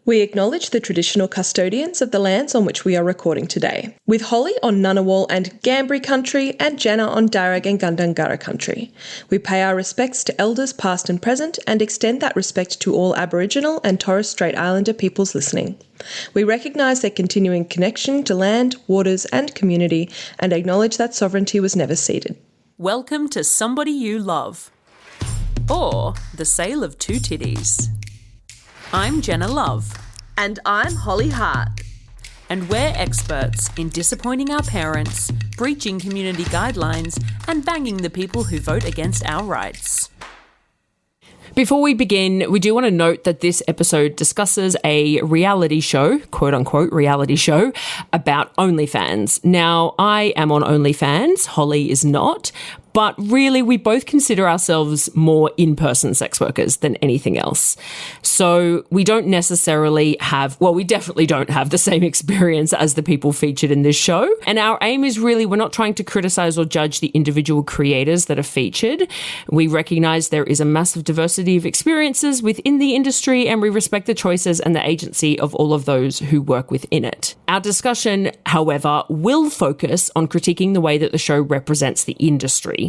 We acknowledge the traditional custodians of the lands on which we are recording today, with Holly on Ngunnawal and Ngambri country and Jenna on Darug and Gundungurra country. We pay our respects to elders past and present and extend that respect to all Aboriginal and Torres Strait Islander peoples listening. We recognise their continuing connection to land, waters and community and acknowledge that sovereignty was never ceded. Welcome to Somebody You Love, or The Sale of Two Titties. I'm Jenna Love. And I'm Holly Hart. And we're experts in disappointing our parents, breaching community guidelines, and banging the people who vote against our rights. Before we begin, we do want to note that this episode discusses a reality show, quote-unquote reality show, about OnlyFans. Now, I am on OnlyFans, Holly is not, but really we both consider ourselves more in-person sex workers than anything else. So we don't necessarily have, well, we definitely don't have the same experience as the people featured in this show. And our aim is really, we're not trying to criticize or judge the individual creators that are featured. We recognize there is a massive diversity of experiences within the industry, and we respect the choices and the agency of all of those who work within it. Our discussion, however, will focus on critiquing the way that the show represents the industry.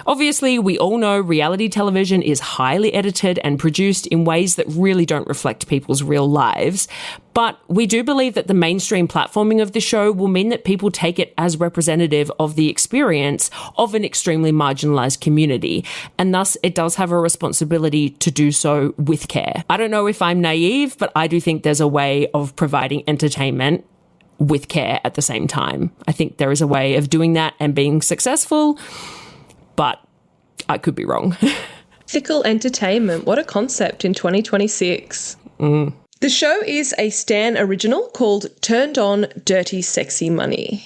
Obviously, we all know reality television is highly edited and produced in ways that really don't reflect people's real lives. But we do believe that the mainstream platforming of the show will mean that people take it as representative of the experience of an extremely marginalized community. And thus, it does have a responsibility to do so with care. I don't know if I'm naive, but I do think there's a way of providing entertainment with care at the same time. I think there is a way of doing that and being successful, but I could be wrong. Fickle entertainment. What a concept in 2026. The show is a Stan original called Turned On, Dirty Sexy Money.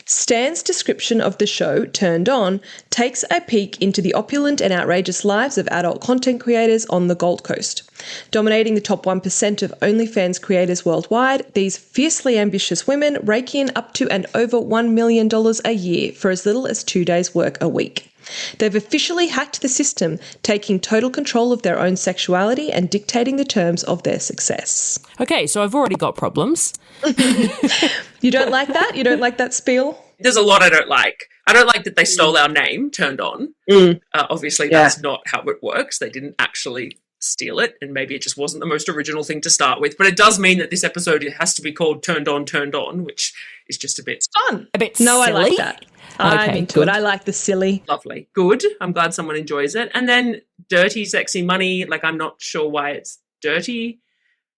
Stan's description of the show, Turned On, takes a peek into the opulent and outrageous lives of adult content creators on the Gold Coast. Dominating the top 1% of OnlyFans creators worldwide, these fiercely ambitious women rake in up to and over $1 million a year for as little as 2 days' work a week. They've officially hacked the system, taking total control of their own sexuality and dictating the terms of their success. Okay, so I've already got problems. You don't like that? You don't like that spiel? There's a lot I don't like. I don't like that they stole our name, Turned On. Obviously, that's not how it works. They didn't actually steal it, and maybe it just wasn't the most original thing to start with. But it does mean that this episode has to be called Turned On, which is just a bit fun. A bit silly? I like that. I'm into it. I like the silly. Lovely. Good. I'm glad someone enjoys it. And then Dirty Sexy Money, like I'm not sure why it's dirty,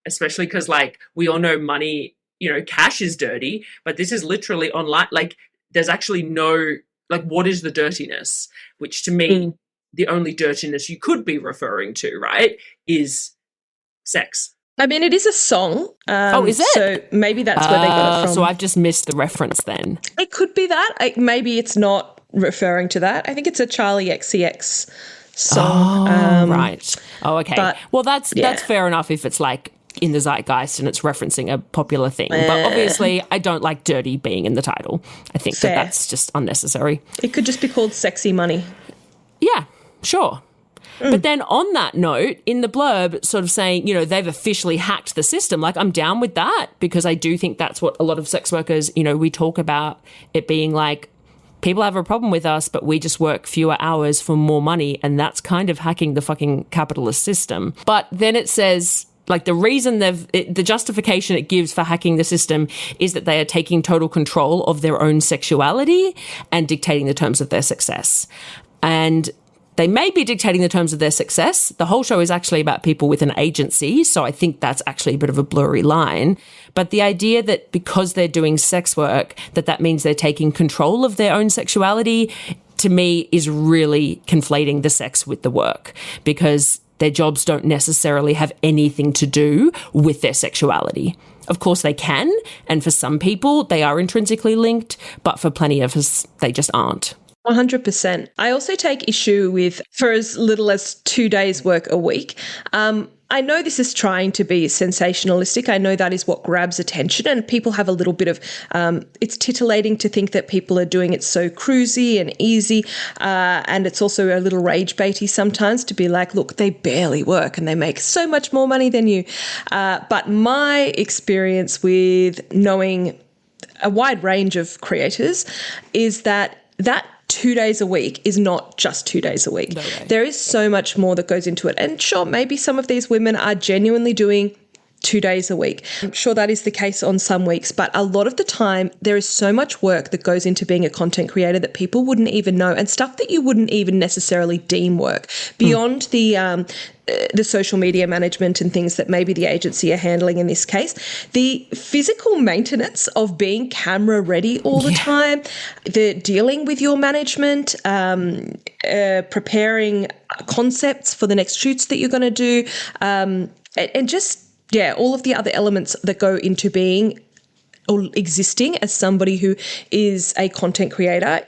especially because like we all know money, you know, cash is dirty, but this is literally online. Like there's actually no, like what is the dirtiness? Which to me, the only dirtiness you could be referring to, right, is sex. I mean, it is a song. Is it? So maybe that's where they got it from. So I've just missed the reference then. It could be that. Maybe it's not referring to that. I think it's a Charlie XCX song. Oh, right. Oh, okay. But, well, that's fair enough if it's like in the zeitgeist and it's referencing a popular thing. But obviously, I don't like dirty being in the title. I think that's just unnecessary. It could just be called Sexy Money. Yeah, sure. But then on that note, in the blurb sort of saying, you know, they've officially hacked the system, like I'm down with that because I do think that's what a lot of sex workers, you know, we talk about it being like people have a problem with us, but we just work fewer hours for more money. And that's kind of hacking the fucking capitalist system. But then it says, like the reason the justification it gives for hacking the system is that they are taking total control of their own sexuality and dictating the terms of their success. And they may be dictating the terms of their success. The whole show is actually about people with an agency, so I think that's actually a bit of a blurry line. But the idea that because they're doing sex work, that means they're taking control of their own sexuality, to me, is really conflating the sex with the work because their jobs don't necessarily have anything to do with their sexuality. Of course they can, and for some people they are intrinsically linked, but for plenty of us, they just aren't. 100%. I also take issue with for as little as 2 days work a week. I know this is trying to be sensationalistic. I know that is what grabs attention, and people have a little bit of, it's titillating to think that people are doing it so cruisy and easy. And it's also a little rage baity sometimes to be like, look, they barely work and they make so much more money than you. But my experience with knowing a wide range of creators is that 2 days a week is not just 2 days a week. No way. There is so much more that goes into it. And sure, maybe some of these women are genuinely doing 2 days a week. I'm sure that is the case on some weeks, but a lot of the time there is so much work that goes into being a content creator that people wouldn't even know, and stuff that you wouldn't even necessarily deem work beyond the social media management and things that maybe the agency are handling in this case. The physical maintenance of being camera ready all the time, the dealing with your management, preparing concepts for the next shoots that you're going to do, and just all of the other elements that go into being or existing as somebody who is a content creator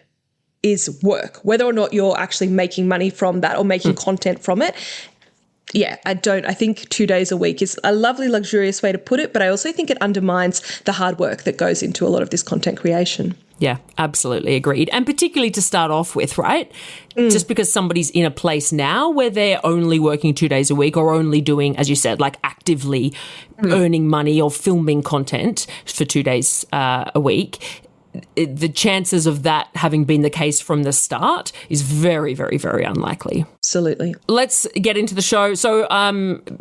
is work, whether or not you're actually making money from that or making content from it. Yeah, I think 2 days a week is a lovely, luxurious way to put it, but I also think it undermines the hard work that goes into a lot of this content creation. Yeah, absolutely agreed. And particularly to start off with, right? Just because somebody's in a place now where they're only working 2 days a week or only doing, as you said, like actively earning money or filming content for 2 days a week, the chances of that having been the case from the start is very, very, very unlikely. Absolutely. Let's get into the show. So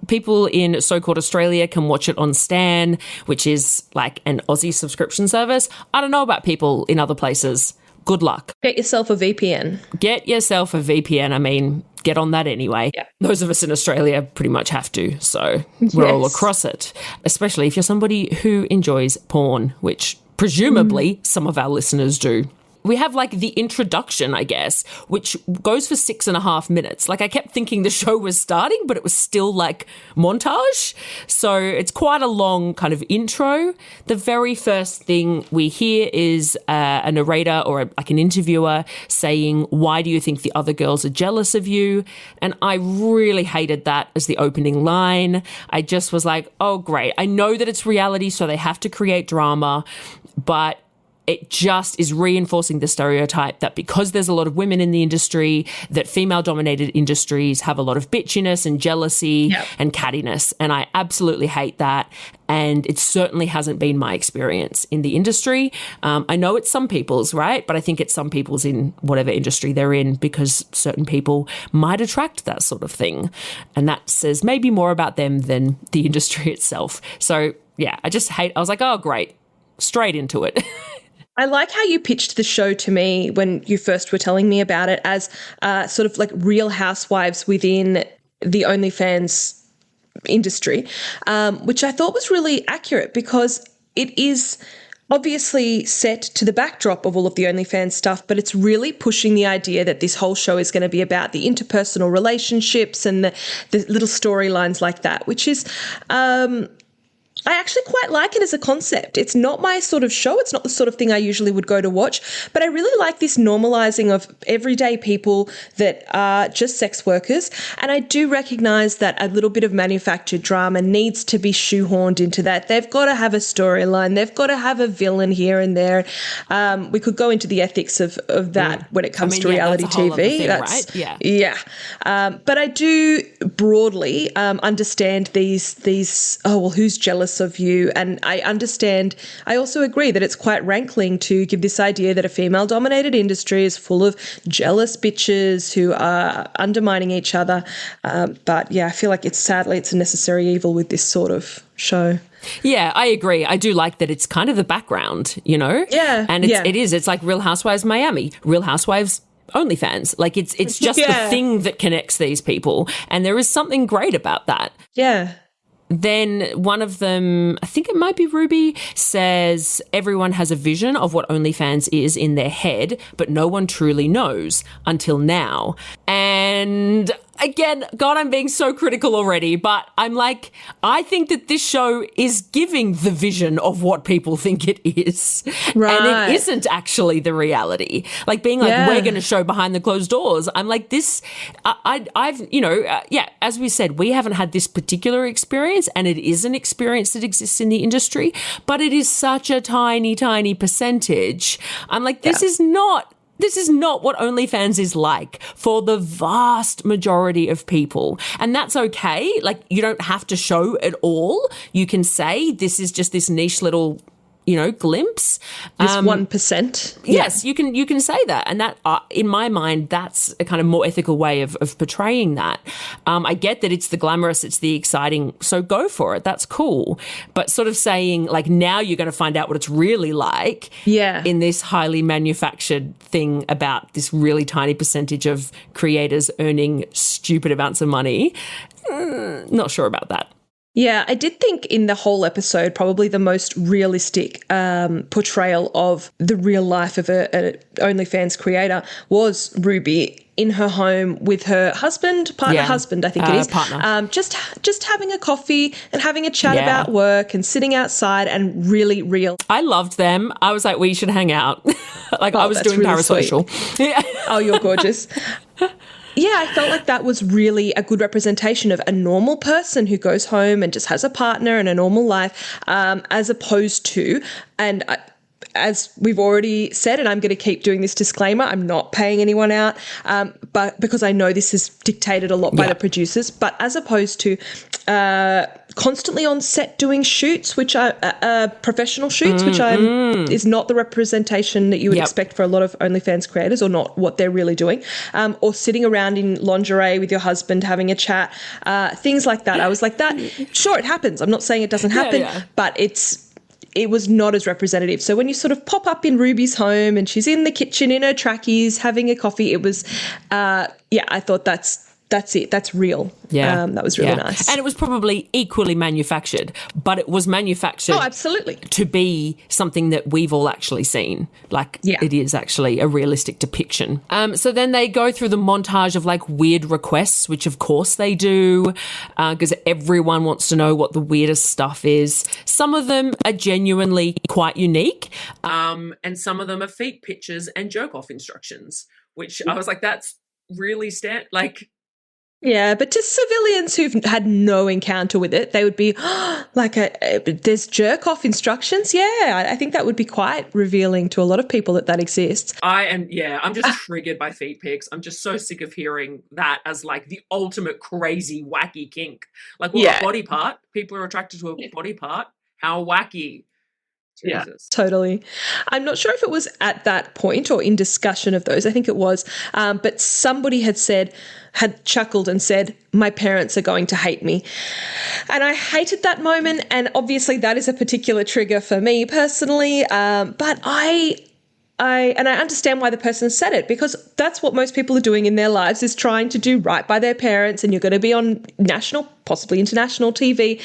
people in so-called Australia can watch it on Stan, which is like an Aussie subscription service. I don't know about people in other places. Good luck. Get yourself a VPN. Get yourself a VPN. I mean, get on that anyway. Yeah. Those of us in Australia pretty much have to, so we're all across it, especially if you're somebody who enjoys porn, which presumably some of our listeners do. We have like the introduction, I guess, which goes for 6.5 minutes. Like I kept thinking the show was starting, but it was still like montage. So it's quite a long kind of intro. The very first thing we hear is a narrator or like an interviewer saying, "Why do you think the other girls are jealous of you?" And I really hated that as the opening line. I just was like, oh, great. I know that it's reality, so they have to create drama, but it just is reinforcing the stereotype that because there's a lot of women in the industry, that female-dominated industries have a lot of bitchiness and jealousy and cattiness. And I absolutely hate that. And it certainly hasn't been my experience in the industry. I know it's some people's, right? But I think it's some people's in whatever industry they're in, because certain people might attract that sort of thing. And that says maybe more about them than the industry itself. So, yeah, I was like, oh, great. Straight into it. I like how you pitched the show to me when you first were telling me about it as sort of like Real Housewives within the OnlyFans industry, which I thought was really accurate because it is obviously set to the backdrop of all of the OnlyFans stuff, but it's really pushing the idea that this whole show is going to be about the interpersonal relationships and the little storylines like that, which is I actually quite like it as a concept. It's not my sort of show. It's not the sort of thing I usually would go to watch, but I really like this normalizing of everyday people that are just sex workers. And I do recognize that a little bit of manufactured drama needs to be shoehorned into that. They've got to have a storyline. They've got to have a villain here and there. We could go into the ethics of that when it comes to reality TV. Right? Yeah. But I do broadly understand these, who's jealous of you? And I also agree that it's quite rankling to give this idea that a female-dominated industry is full of jealous bitches who are undermining each other. But yeah, I feel like it's a necessary evil with this sort of show. Yeah, I agree. I do like that it's kind of the background, you know? Yeah. And it's like Real Housewives Miami, Real Housewives OnlyFans. Like it's just the thing that connects these people. And there is something great about that. Yeah. Then one of them, I think it might be Ruby, says everyone has a vision of what OnlyFans is in their head, but no one truly knows until now. And again, God, I'm being so critical already, but I'm like, I think that this show is giving the vision of what people think it is. Right. And it isn't actually the reality. Like being like, we're going to show behind the closed doors. I'm like, this, I've, as we said, we haven't had this particular experience, and it is an experience that exists in the industry, but it is such a tiny, tiny percentage. I'm like, this is not what OnlyFans is like for the vast majority of people. And that's okay. Like, you don't have to show it all. You can say this is just this niche little, glimpse. This 1%. Yes, you can say that. And that, in my mind, that's a kind of more ethical way of portraying that. I get that it's the glamorous, it's the exciting, so go for it. That's cool. But sort of saying, like, now you're going to find out what it's really like in this highly manufactured thing about this really tiny percentage of creators earning stupid amounts of money. Not sure about that. Yeah, I did think in the whole episode, probably the most realistic portrayal of the real life of a OnlyFans creator was Ruby in her home with her husband, husband, I think it is. Partner. Just having a coffee and having a chat about work and sitting outside and really real. I loved them. I was like, we should hang out. I was doing really parasocial. Oh, you're gorgeous. Yeah, I felt like that was really a good representation of a normal person who goes home and just has a partner and a normal life, as opposed to, as we've already said, and I'm going to keep doing this disclaimer, I'm not paying anyone out, but because I know this is dictated a lot by the producers, but as opposed to constantly on set doing shoots, which are professional shoots, which is not the representation that you would expect for a lot of OnlyFans creators, or not what they're really doing, or sitting around in lingerie with your husband having a chat, things like that. I was like, that, sure, it happens. I'm not saying it doesn't happen, but it was not as representative. So when you sort of pop up in Ruby's home and she's in the kitchen in her trackies having a coffee, it was, I thought that's it. That's real. Yeah. That was really nice. And it was probably equally manufactured, but it was manufactured absolutely, to be something that we've all actually seen. Like, it is actually a realistic depiction. So then they go through the montage of like weird requests, which of course they do, because everyone wants to know what the weirdest stuff is. Some of them are genuinely quite unique. And some of them are feet pictures and jerk-off instructions, which I was like, that's really yeah, but to civilians who've had no encounter with it, they would be there's jerk-off instructions. Yeah, I think that would be quite revealing to a lot of people that exists. I'm just triggered by feet pics. I'm just so sick of hearing that as like the ultimate crazy, wacky kink. Like, a body part. People are attracted to a body part. How wacky. Jesus. Yeah, totally. I'm not sure if it was at that point or in discussion of those. I think it was. But somebody had chuckled and said, my parents are going to hate me. And I hated that moment. And obviously that is a particular trigger for me personally. But I understand why the person said it, because that's what most people are doing in their lives, is trying to do right by their parents, and you're going to be on national, possibly international TV.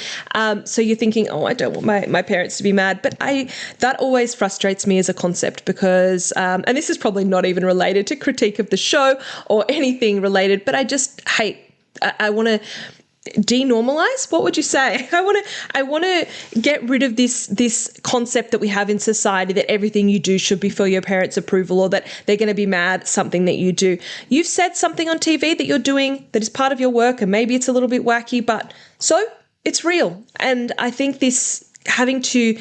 So you're thinking, I don't want my parents to be mad. But that always frustrates me as a concept, because, and this is probably not even related to critique of the show or anything related, but I just hate, I want to denormalize, what would you say? I want to get rid of this concept that we have in society that everything you do should be for your parents' approval, or that they're going to be mad at something that you do. You've said something on TV that you're doing that is part of your work, and maybe it's a little bit wacky, but so it's real. And I think this having to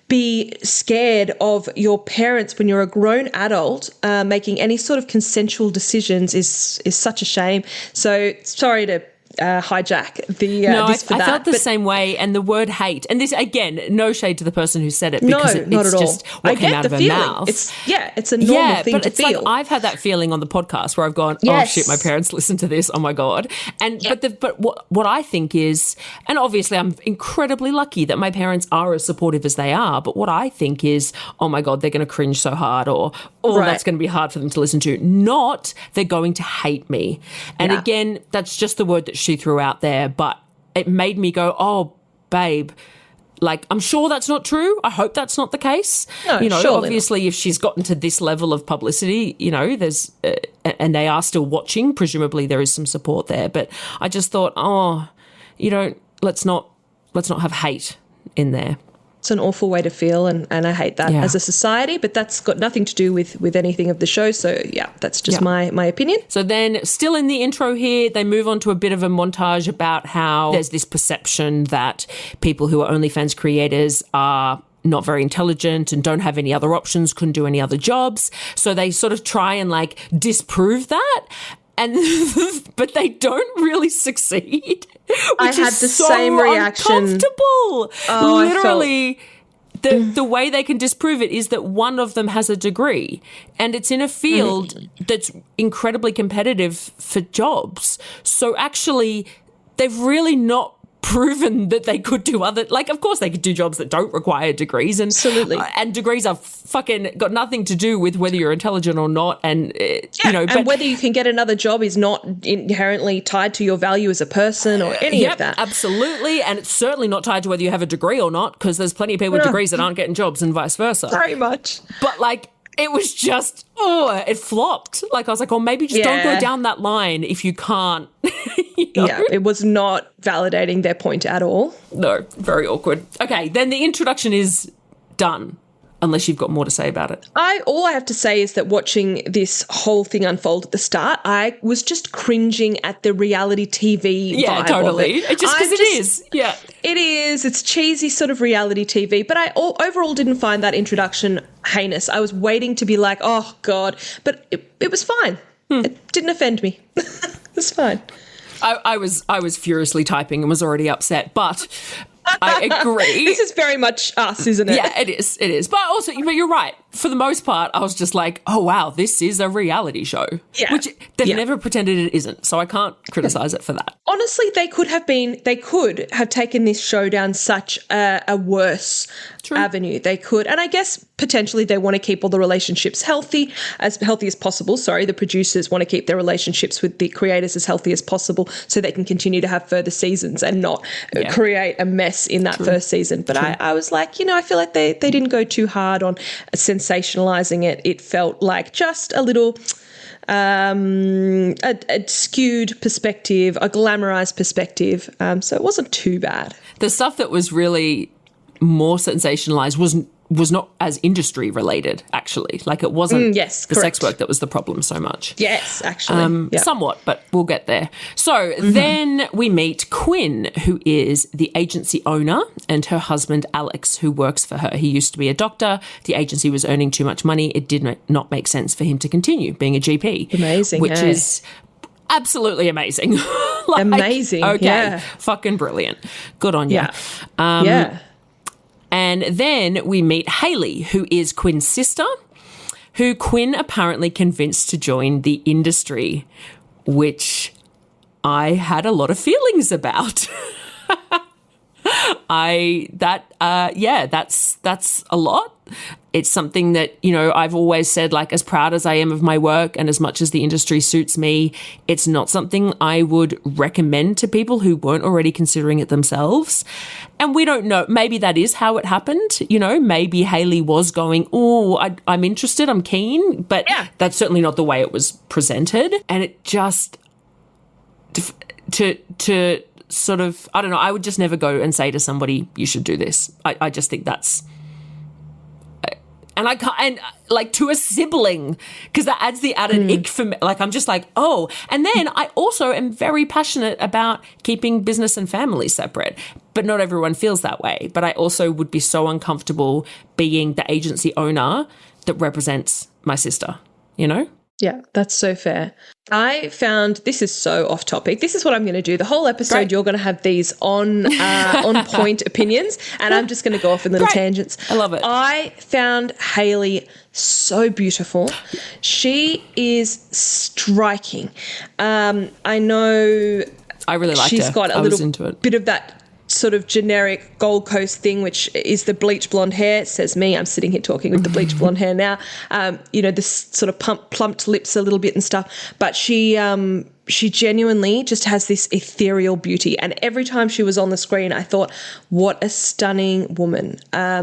be scared of your parents when you're a grown adult making any sort of consensual decisions is such a shame. So sorry to hijack the I that. felt the same way, and the word hate, and this again, no shade to the person who said it, because not it's at just all. what came out of her mouth. It's a normal thing to feel. Like, I've had that feeling on the podcast where I've gone, oh shit, my parents listen to this, oh my god. And but what I think is, and obviously I'm incredibly lucky that my parents are as supportive as they are, but what I think is, oh my god, they're going to cringe so hard, or that's going to be hard for them to listen to. Not they're going to hate me. And again, that's just the word that she threw out there, but it made me go, oh, babe, Like, I'm sure that's not true. I hope that's not the case. No, you know, surely obviously, not. if she's gotten to this level of publicity, you know, there's and they are still watching. Presumably, there is some support there. But I just thought, let's not have hate in there. It's an awful way to feel, and I hate that as a society, but that's got nothing to do with anything of the show. So, yeah, that's just my opinion. So then, still in the intro here, they move on to a bit of a montage about how there's this perception that people who are OnlyFans creators are not very intelligent and don't have any other options, couldn't do any other jobs. So they sort of try and, like, disprove that. But they don't really succeed. I had the same reaction. Uncomfortable. Oh, literally, the way they can disprove it is that one of them has a degree, and it's in a field that's incredibly competitive for jobs. So actually, they've really not proven that they could do other, like, of course they could do jobs that don't require degrees, and absolutely, and degrees are fucking got nothing to do with whether you're intelligent or not, and you know, and whether you can get another job is not inherently tied to your value as a person or any of that. Absolutely, and it's certainly not tied to whether you have a degree or not, because there's plenty of people with degrees that aren't getting jobs, and vice versa. Very much, but like. It was just, it flopped. Like, I was like, oh, maybe just don't go down that line if you can't. You know? Yeah, it was not validating their point at all. No, very awkward. Okay, then the introduction is done, unless you've got more to say about it. All I have to say is that watching this whole thing unfold at the start, I was just cringing at the reality TV vibe totally. of it. Just because it is. Yeah. It is. It's cheesy sort of reality TV, but I overall didn't find that introduction heinous. I was waiting to be like, oh, God, but it was fine. It didn't offend me. It's fine. I was furiously typing and was already upset, but I agree. This is very much us, isn't it? Yeah, it is. It is. But you're right. For the most part, I was just like, oh, wow, this is a reality show. Yeah. Which they've never pretended it isn't. So I can't criticize it for that. Honestly, they could have taken this show down such a worse avenue. They could. And I guess potentially they want to keep all the relationships healthy as possible. Sorry, the producers want to keep their relationships with the creators as healthy as possible so they can continue to have further seasons and not create a mess in that first season. But I was like, I feel like they didn't go too hard on sensationalizing it. It felt like just a little a skewed perspective, a glamorized perspective. So it wasn't too bad. The stuff that was really more sensationalized was not as industry related, actually. Like, it wasn't the sex work that was the problem so much. Yes, actually. Somewhat, but we'll get there. So then we meet Quinn, who is the agency owner, and her husband, Alex, who works for her. He used to be a doctor. The agency was earning too much money. It did not make sense for him to continue being a GP. Amazing. Which is absolutely amazing. Amazing. Okay. Fucking brilliant. Good on you. Yeah. And then we meet Hayley, who is Quinn's sister, who Quinn apparently convinced to join the industry, which I had a lot of feelings about. That's a lot. It's something that, I've always said, like, as proud as I am of my work and as much as the industry suits me, it's not something I would recommend to people who weren't already considering it themselves. And we don't know. Maybe that is how it happened. Maybe Hayley was going, I'm interested, I'm keen, but that's certainly not the way it was presented. And it just, to sort of, I don't know, I would just never go and say to somebody, you should do this. I just think that's, and I can't, and like to a sibling, because that adds the added ick for me. Like, I'm just like, oh. And then I also am very passionate about keeping business and family separate, but not everyone feels that way. But I also would be so uncomfortable being the agency owner that represents my sister, Yeah, that's so fair. I found, this is so off topic. This is what I'm going to do. The whole episode, You're going to have these on point opinions, and I'm just going to go off in little tangents. I love it. I found Hayley so beautiful. She is striking. I know I really liked her. She's got a little bit of that sort of generic Gold Coast thing, which is the bleach blonde hair. It says me, I'm sitting here talking with the bleach blonde hair now. This sort of plumped lips a little bit and stuff. But she she genuinely just has this ethereal beauty. And every time she was on the screen, I thought, what a stunning woman.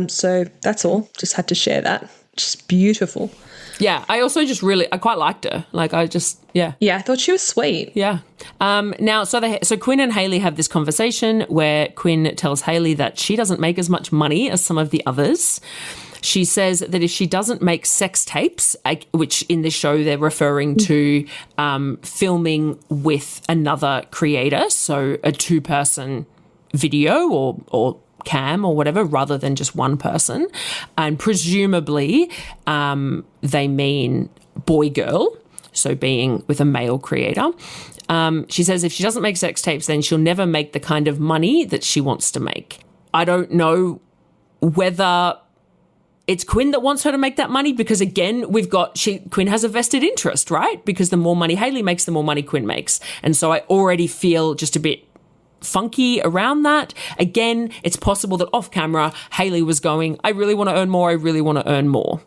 So that's all. Just had to share that. Just beautiful. Yeah, I also just I quite liked her. Like, yeah. Yeah, I thought she was sweet. Yeah. Now, so Quinn and Hayley have this conversation where Quinn tells Hayley that she doesn't make as much money as some of the others. She says that if she doesn't make sex tapes, which in this show they're referring to filming with another creator, so a two-person video or cam or whatever, rather than just one person, and presumably they mean boy-girl, so being with a male creator. She says if she doesn't make sex tapes, then she'll never make the kind of money that she wants to make. I don't know whether it's Quinn that wants her to make that money, because again, Quinn has a vested interest, right? Because the more money Hayley makes, the more money Quinn makes. And so I already feel just a bit funky around that. Again, it's possible that off camera, Hayley was going, I really want to earn more, I really want to earn more,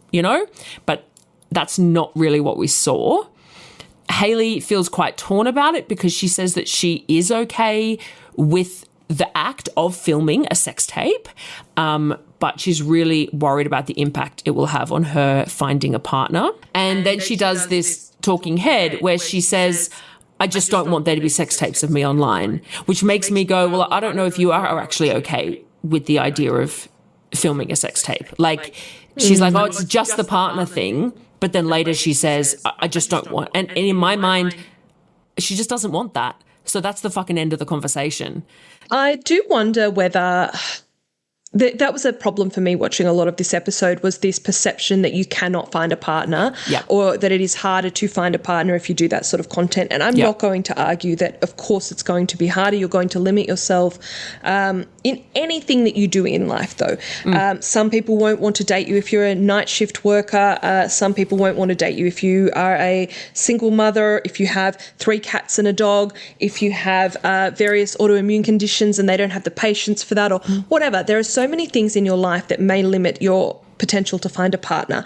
But that's not really what we saw. Hayley feels quite torn about it because she says that she is okay with the act of filming a sex tape, but she's really worried about the impact it will have on her finding a partner. And then she does this talking head where she says, I just don't want there to be sex tapes of me online, which makes me go, well, I don't know if you are actually okay with the idea of filming a sex tape. Like, she's like, oh, it's just the partner thing. But then later she says, I just don't want, and in my mind, she just doesn't want that. So that's the fucking end of the conversation. I do wonder whether that was a problem for me watching a lot of this episode, was this perception that you cannot find a partner, or that it is harder to find a partner if you do that sort of content. And I'm not going to argue that, of course, it's going to be harder. You're going to limit yourself in anything that you do in life, though. Some people won't want to date you if you're a night shift worker. Some people won't want to date you if you are a single mother, if you have 3 cats and a dog, if you have various autoimmune conditions and they don't have the patience for that, or whatever. There are so many things in your life that may limit your potential to find a partner.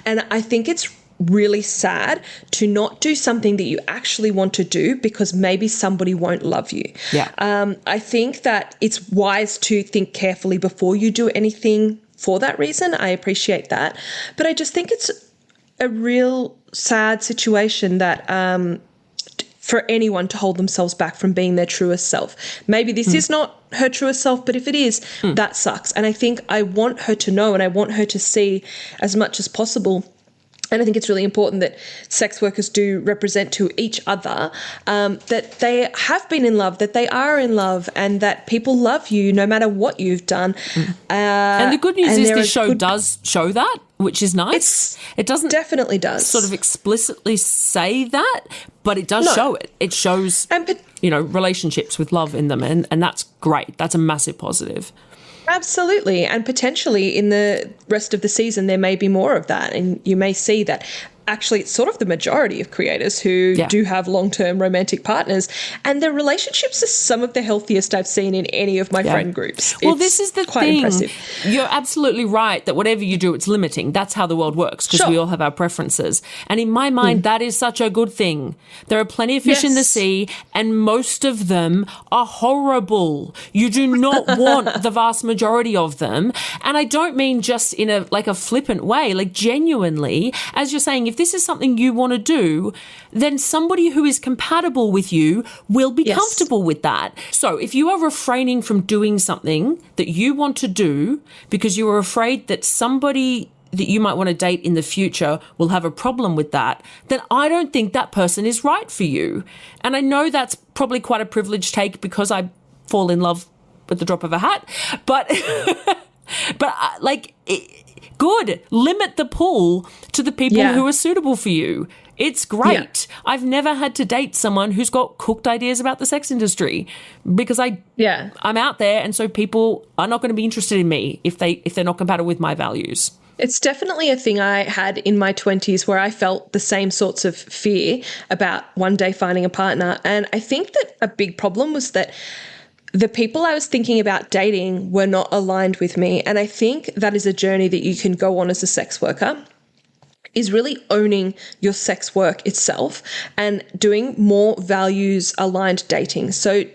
And I think it's really sad to not do something that you actually want to do because maybe somebody won't love you. I think that it's wise to think carefully before you do anything for that reason. I appreciate that. But I just think it's a real sad situation that for anyone to hold themselves back from being their truest self. Maybe this is not her truest self, but if it is, that sucks. And I think I want her to know and I want her to see as much as possible. And I think it's really important that sex workers do represent to each other that they have been in love, that they are in love, and that people love you no matter what you've done. And the good news is this show does show that, which is nice. It doesn't definitely does sort of explicitly say that, but it does show it. It shows, relationships with love in them, and that's great. That's a massive positive. Absolutely. And potentially in the rest of the season, there may be more of that. And you may see that actually it's sort of the majority of creators who do have long-term romantic partners, and their relationships are some of the healthiest I've seen in any of my friend groups. Well, this is the quite thing. Impressive. You're absolutely right that whatever you do, it's limiting. That's how the world works, because we all have our preferences. And in my mind, that is such a good thing. There are plenty of fish in the sea, and most of them are horrible. You do not want the vast majority of them. And I don't mean just in a flippant way, like genuinely, as you're saying, if this is something you want to do, then somebody who is compatible with you will be comfortable with that. So if you are refraining from doing something that you want to do because you are afraid that somebody that you might want to date in the future will have a problem with that, then I don't think that person is right for you. And I know that's probably quite a privileged take because I fall in love with the drop of a hat, but good. Limit the pool to the people who are suitable for you. It's great. I've never had to date someone who's got cooked ideas about the sex industry because I'm out there, and so people are not going to be interested in me if they're not compatible with my values. It's definitely a thing I had in my 20s where I felt the same sorts of fear about one day finding a partner. And I think that a big problem was that the people I was thinking about dating were not aligned with me. And I think that is a journey that you can go on as a sex worker. is really owning your sex work itself and doing more values aligned dating. So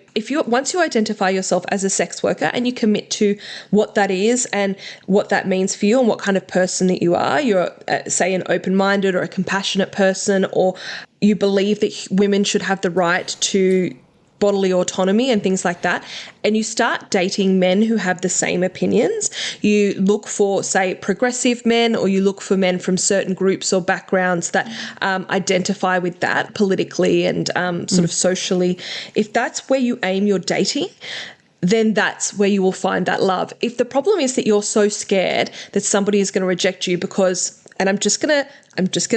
once you identify yourself as a sex worker and you commit to what that is and what that means for you and what kind of person that you're say an open-minded or a compassionate person, or you believe that women should have the right to bodily autonomy and things like that, and you start dating men who have the same opinions, you look for, say, progressive men, or you look for men from certain groups or backgrounds that identify with that politically and sort of socially. If that's where you aim your dating, then that's where you will find that love. If the problem is that you're so scared that somebody is going to reject you because, and I'm just gonna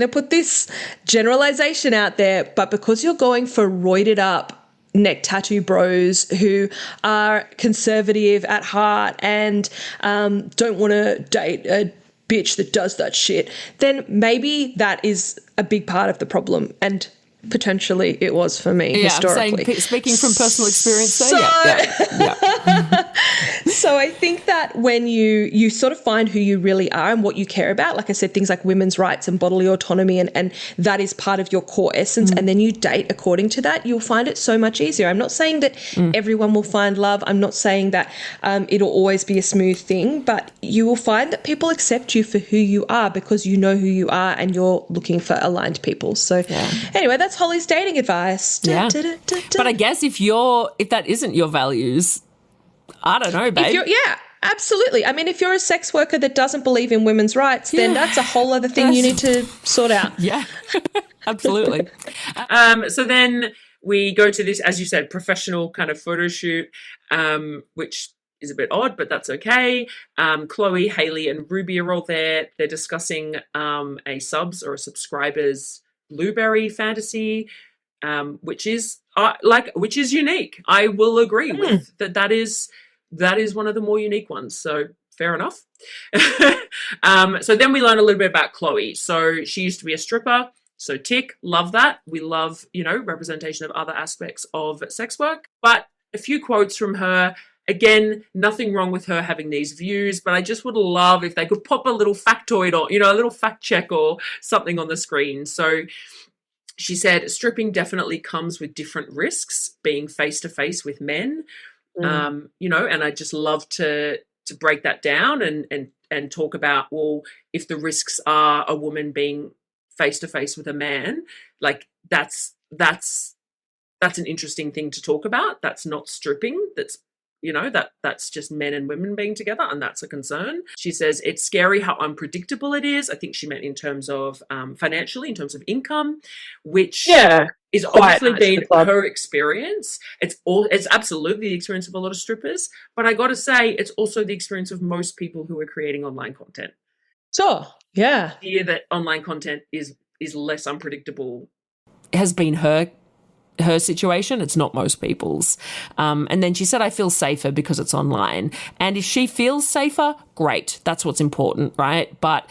put this generalization out there, but because you're going for roided up neck tattoo bros who are conservative at heart and don't want to date a bitch that does that shit, then maybe that is a big part of the problem. And potentially it was for me historically. I'm saying, speaking from personal experience there. So I think that when you sort of find who you really are and what you care about, like I said, things like women's rights and bodily autonomy, and that is part of your core essence, and then you date according to that, you'll find it so much easier. I'm not saying that everyone will find love. I'm not saying that it'll always be a smooth thing, but you will find that people accept you for who you are because you know who you are and you're looking for aligned people. So anyway, that's Holly's dating advice. Yeah. But I guess if that isn't your values, I don't know, babe. Absolutely. I mean, if you're a sex worker that doesn't believe in women's rights, then that's a whole other thing you need to sort out. Yeah, absolutely. So then we go to this, as you said, professional kind of photo shoot, which is a bit odd, but that's okay. Chloe, Hayley, and Ruby are all there. They're discussing a subs or a subscriber's blueberry fantasy, which is unique. I will agree with that is one of the more unique ones. So fair enough. So then we learn a little bit about Chloe. So she used to be a stripper. So tick, love that. We love, representation of other aspects of sex work. But a few quotes from her. Again, nothing wrong with her having these views, but I just would love if they could pop a little factoid or, a little fact check or something on the screen. So she said, stripping definitely comes with different risks, being face-to-face with men, and I just love to break that down and talk about, well, if the risks are a woman being face-to-face with a man, like that's an interesting thing to talk about. That's not stripping. That's just men and women being together, and that's a concern. She says it's scary how unpredictable it is. I think she meant in terms of financially, in terms of income, which is obviously been her experience. It's absolutely the experience of a lot of strippers, but I got to say, it's also the experience of most people who are creating online content. So, yeah. The idea that online content is less unpredictable has been her situation. It's not most people's. And then she said, I feel safer because it's online. And if she feels safer, great. That's what's important, right? But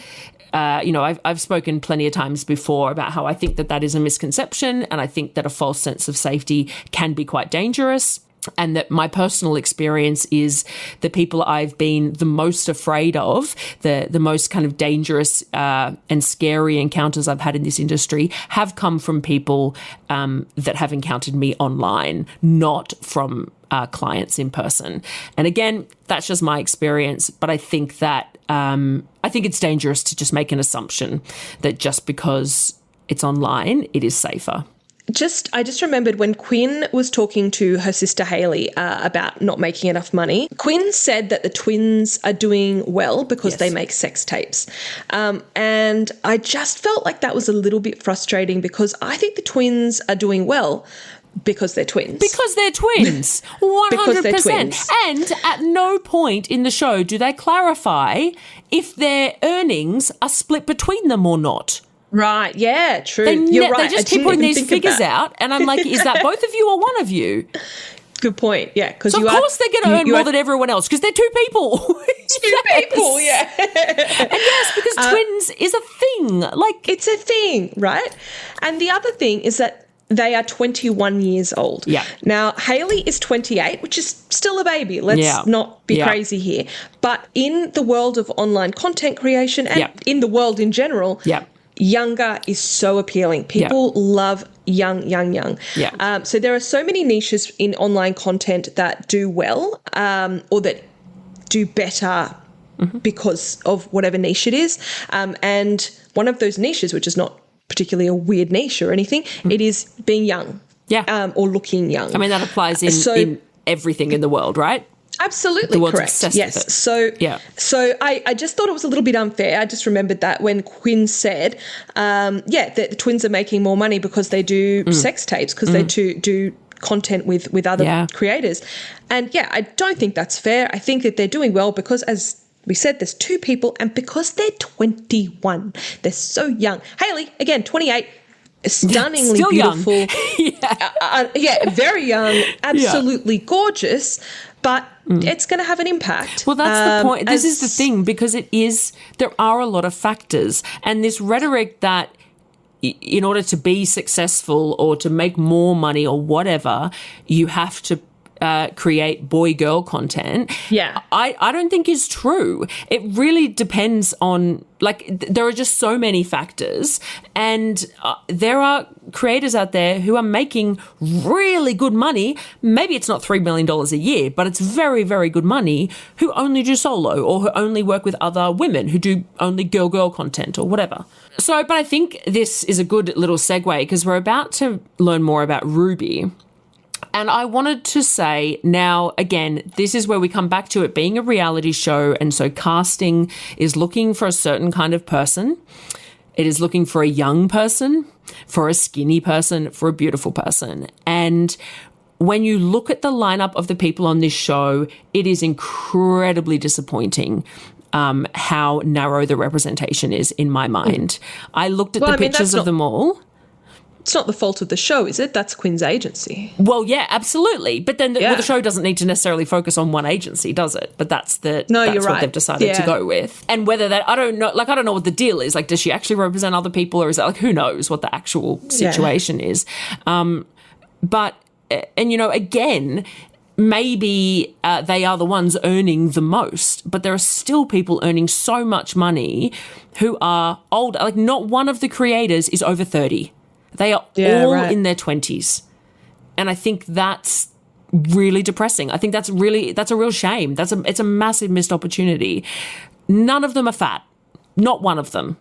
I've spoken plenty of times before about how I think that is a misconception, and I think that a false sense of safety can be quite dangerous. And that my personal experience is the people I've been the most afraid of, the most kind of dangerous and scary encounters I've had in this industry have come from people that have encountered me online, not from clients in person. And again, that's just my experience. But I think that I think it's dangerous to just make an assumption that just because it's online, it is safer. I just remembered when Quinn was talking to her sister Hayley about not making enough money. Quinn said that the twins are doing well because they make sex tapes. And I just felt like that was a little bit frustrating because I think the twins are doing well because they're twins. Because they're twins. 100%. Because they're twins. And at no point in the show do they clarify if their earnings are split between them or not. Right, yeah, true. You're right. They just keep putting these figures out, and I'm like, is that both of you or one of you? Good point, yeah. So of course they're going to earn more than everyone else because they're two people. People, yeah. And yes, because twins is a thing. Like, it's a thing, right? And the other thing is that they are 21 years old. Yeah. Now, Hayley is 28, which is still a baby. Let's not be crazy here. But in the world of online content creation and in the world in general, younger is so appealing. People love young. Yeah. So there are so many niches in online content that do well, or that do better because of whatever niche it is. And one of those niches, which is not particularly a weird niche or anything, it is being young. Yeah. Or looking young. I mean, that applies in everything in the world, right? Absolutely correct. Yes. So I just thought it was a little bit unfair. I just remembered that when Quinn said, that the twins are making more money because they do sex tapes, because they do content with other creators. And I don't think that's fair. I think that they're doing well because, as we said, there's two people, and because they're 21, they're so young. Hayley, again, 28, stunningly still beautiful. Young. Very young, absolutely gorgeous, but it's going to have an impact. Well, that's the point. This is the thing, because there are a lot of factors, and this rhetoric that in order to be successful or to make more money or whatever, you have to create boy-girl content, I don't think is true. It really depends on, there are just so many factors, and there are creators out there who are making really good money. Maybe it's not $3 million a year, but it's very, very good money, who only do solo or who only work with other women who do only girl content or whatever. So, but I think this is a good little segue, because we're about to learn more about Ruby. And I wanted to say now, again, this is where we come back to it being a reality show. And so casting is looking for a certain kind of person. It is looking for a young person, for a skinny person, for a beautiful person. And when you look at the lineup of the people on this show, it is incredibly disappointing how narrow the representation is in my mind. I looked at the pictures of them all. It's not the fault of the show, is it? That's Quinn's agency. Well, yeah, absolutely. But then the show doesn't need to necessarily focus on one agency, does it? But that's what they've decided to go with. And whether that, I don't know what the deal is. Does she actually represent other people, or is that who knows what the actual situation is? But again, maybe they are the ones earning the most, but there are still people earning so much money who are old. Not one of the creators is over 30. They are all in their 20s. And I think that's really depressing. I think that's a real shame. It's a massive missed opportunity. None of them are fat. Not one of them.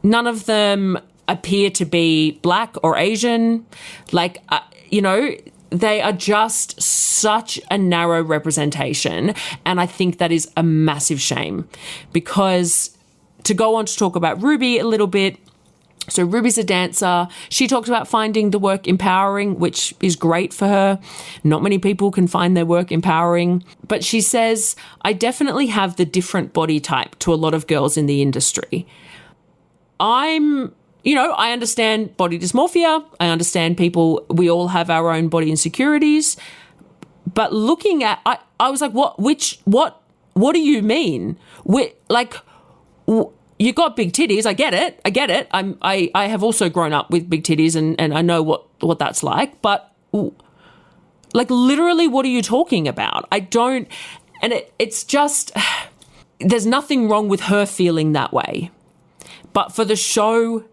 None of them appear to be black or Asian. They are just such a narrow representation. And I think that is a massive shame, because to go on to talk about Ruby a little bit, so Ruby's a dancer. She talked about finding the work empowering, which is great for her. Not many people can find their work empowering. But she says, I definitely have the different body type to a lot of girls in the industry. I understand body dysmorphia. I understand we all have our own body insecurities. But looking at, I was like, what do you mean? You got big titties. I get it. I have also grown up with big titties and I know what that's like. But literally, what are you talking about? I don't, and it's just, there's nothing wrong with her feeling that way. But for the show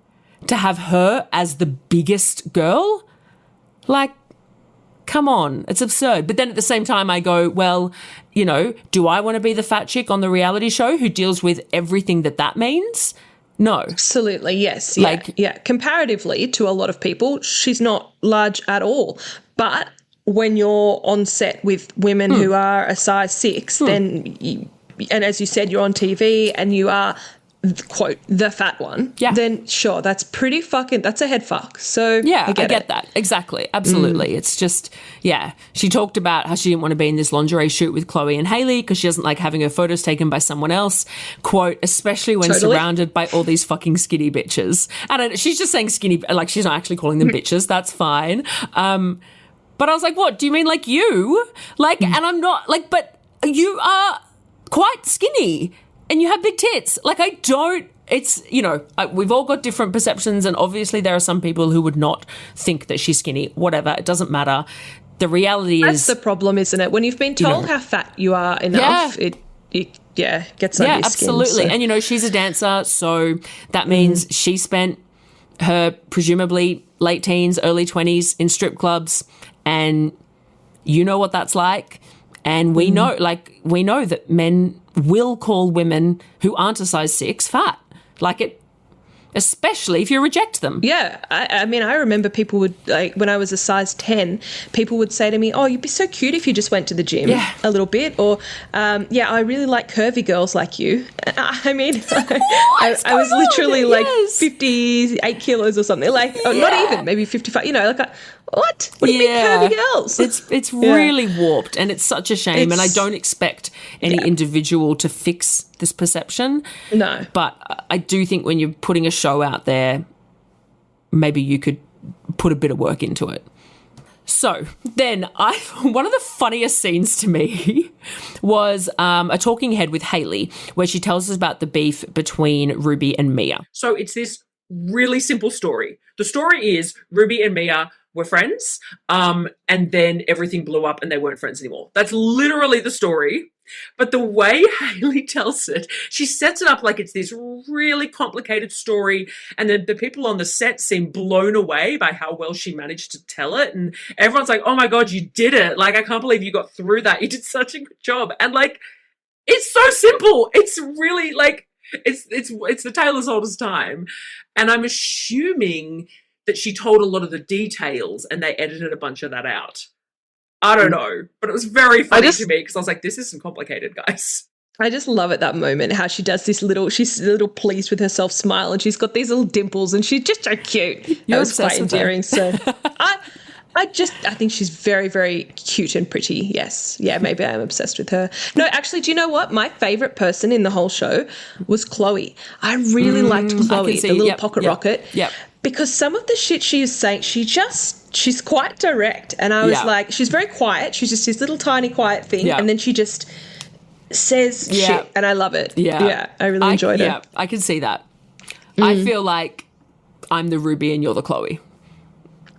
to have her as the biggest girl, come on, it's absurd. But then at the same time, I go, well, do I want to be the fat chick on the reality show who deals with everything that means? No. Absolutely, yes. Comparatively to a lot of people, she's not large at all. But when you're on set with women who are a size 6, then, and as you said, you're on TV and you are, quote, the fat one, then sure, that's that's a head fuck. So I get that. Exactly. Absolutely. It's just, she talked about how she didn't want to be in this lingerie shoot with Chloe and Hailey because she doesn't like having her photos taken by someone else, quote, especially when surrounded by all these fucking skinny bitches. And she's just saying skinny, she's not actually calling them bitches. That's fine. But I was like, what, do you mean you? And I'm not but you are quite skinny. And you have big tits. We've all got different perceptions, and obviously there are some people who would not think that she's skinny. Whatever, it doesn't matter. The reality is... That's the problem, isn't it? When you've been told how fat you are enough, gets under your absolutely. skin. So. And, you know, she's a dancer, so that means she spent her presumably late teens, early 20s in strip clubs, and you know what that's like. And we know that men will call women who aren't a size 6 fat. Like it, especially if you reject them. Yeah. I mean, I remember people would, like, when I was a size 10, people would say to me, oh, you'd be so cute if you just went to the gym a little bit. Or, I really like curvy girls like you. I mean, I was literally like 58 kilos or something. Like, not even, maybe 55, you know, like, what? What do you mean curvy girls? It's really warped, and it's such a shame. And I don't expect any individual to fix this perception. No. But I do think when you're putting a show out there, maybe you could put a bit of work into it. So then one of the funniest scenes to me was a talking head with Hayley, where she tells us about the beef between Ruby and Mia. So it's this really simple story. The story is Ruby and Mia were friends, and then everything blew up and they weren't friends anymore. That's literally the story. But the way Hayley tells it, she sets it up like it's this really complicated story, and then the people on the set seem blown away by how well she managed to tell it, and everyone's like, oh my God, you did it. Like, I can't believe you got through that. You did such a good job. And like, it's so simple. It's really like, it's the tale as old as time. And I'm assuming that she told a lot of the details and they edited a bunch of that out. I don't know, but it was very funny to me because I was like, this isn't complicated, guys. I just love at that moment how she does she's a little pleased with herself smile, and she's got these little dimples and she's just so cute. That was quite endearing. So I think she's very, very cute and pretty. Yes. Yeah, maybe I'm obsessed with her. No, actually, do you know what? My favourite person in the whole show was Chloe. I really liked Chloe, the little pocket rocket. Yep. Because some of the shit she is saying, she's quite direct. And I was like, she's very quiet. She's just this little tiny quiet thing. And then she just says shit. And I love it. Yeah, I really enjoyed it. Yeah, I can see that. I feel like I'm the Ruby and you're the Chloe.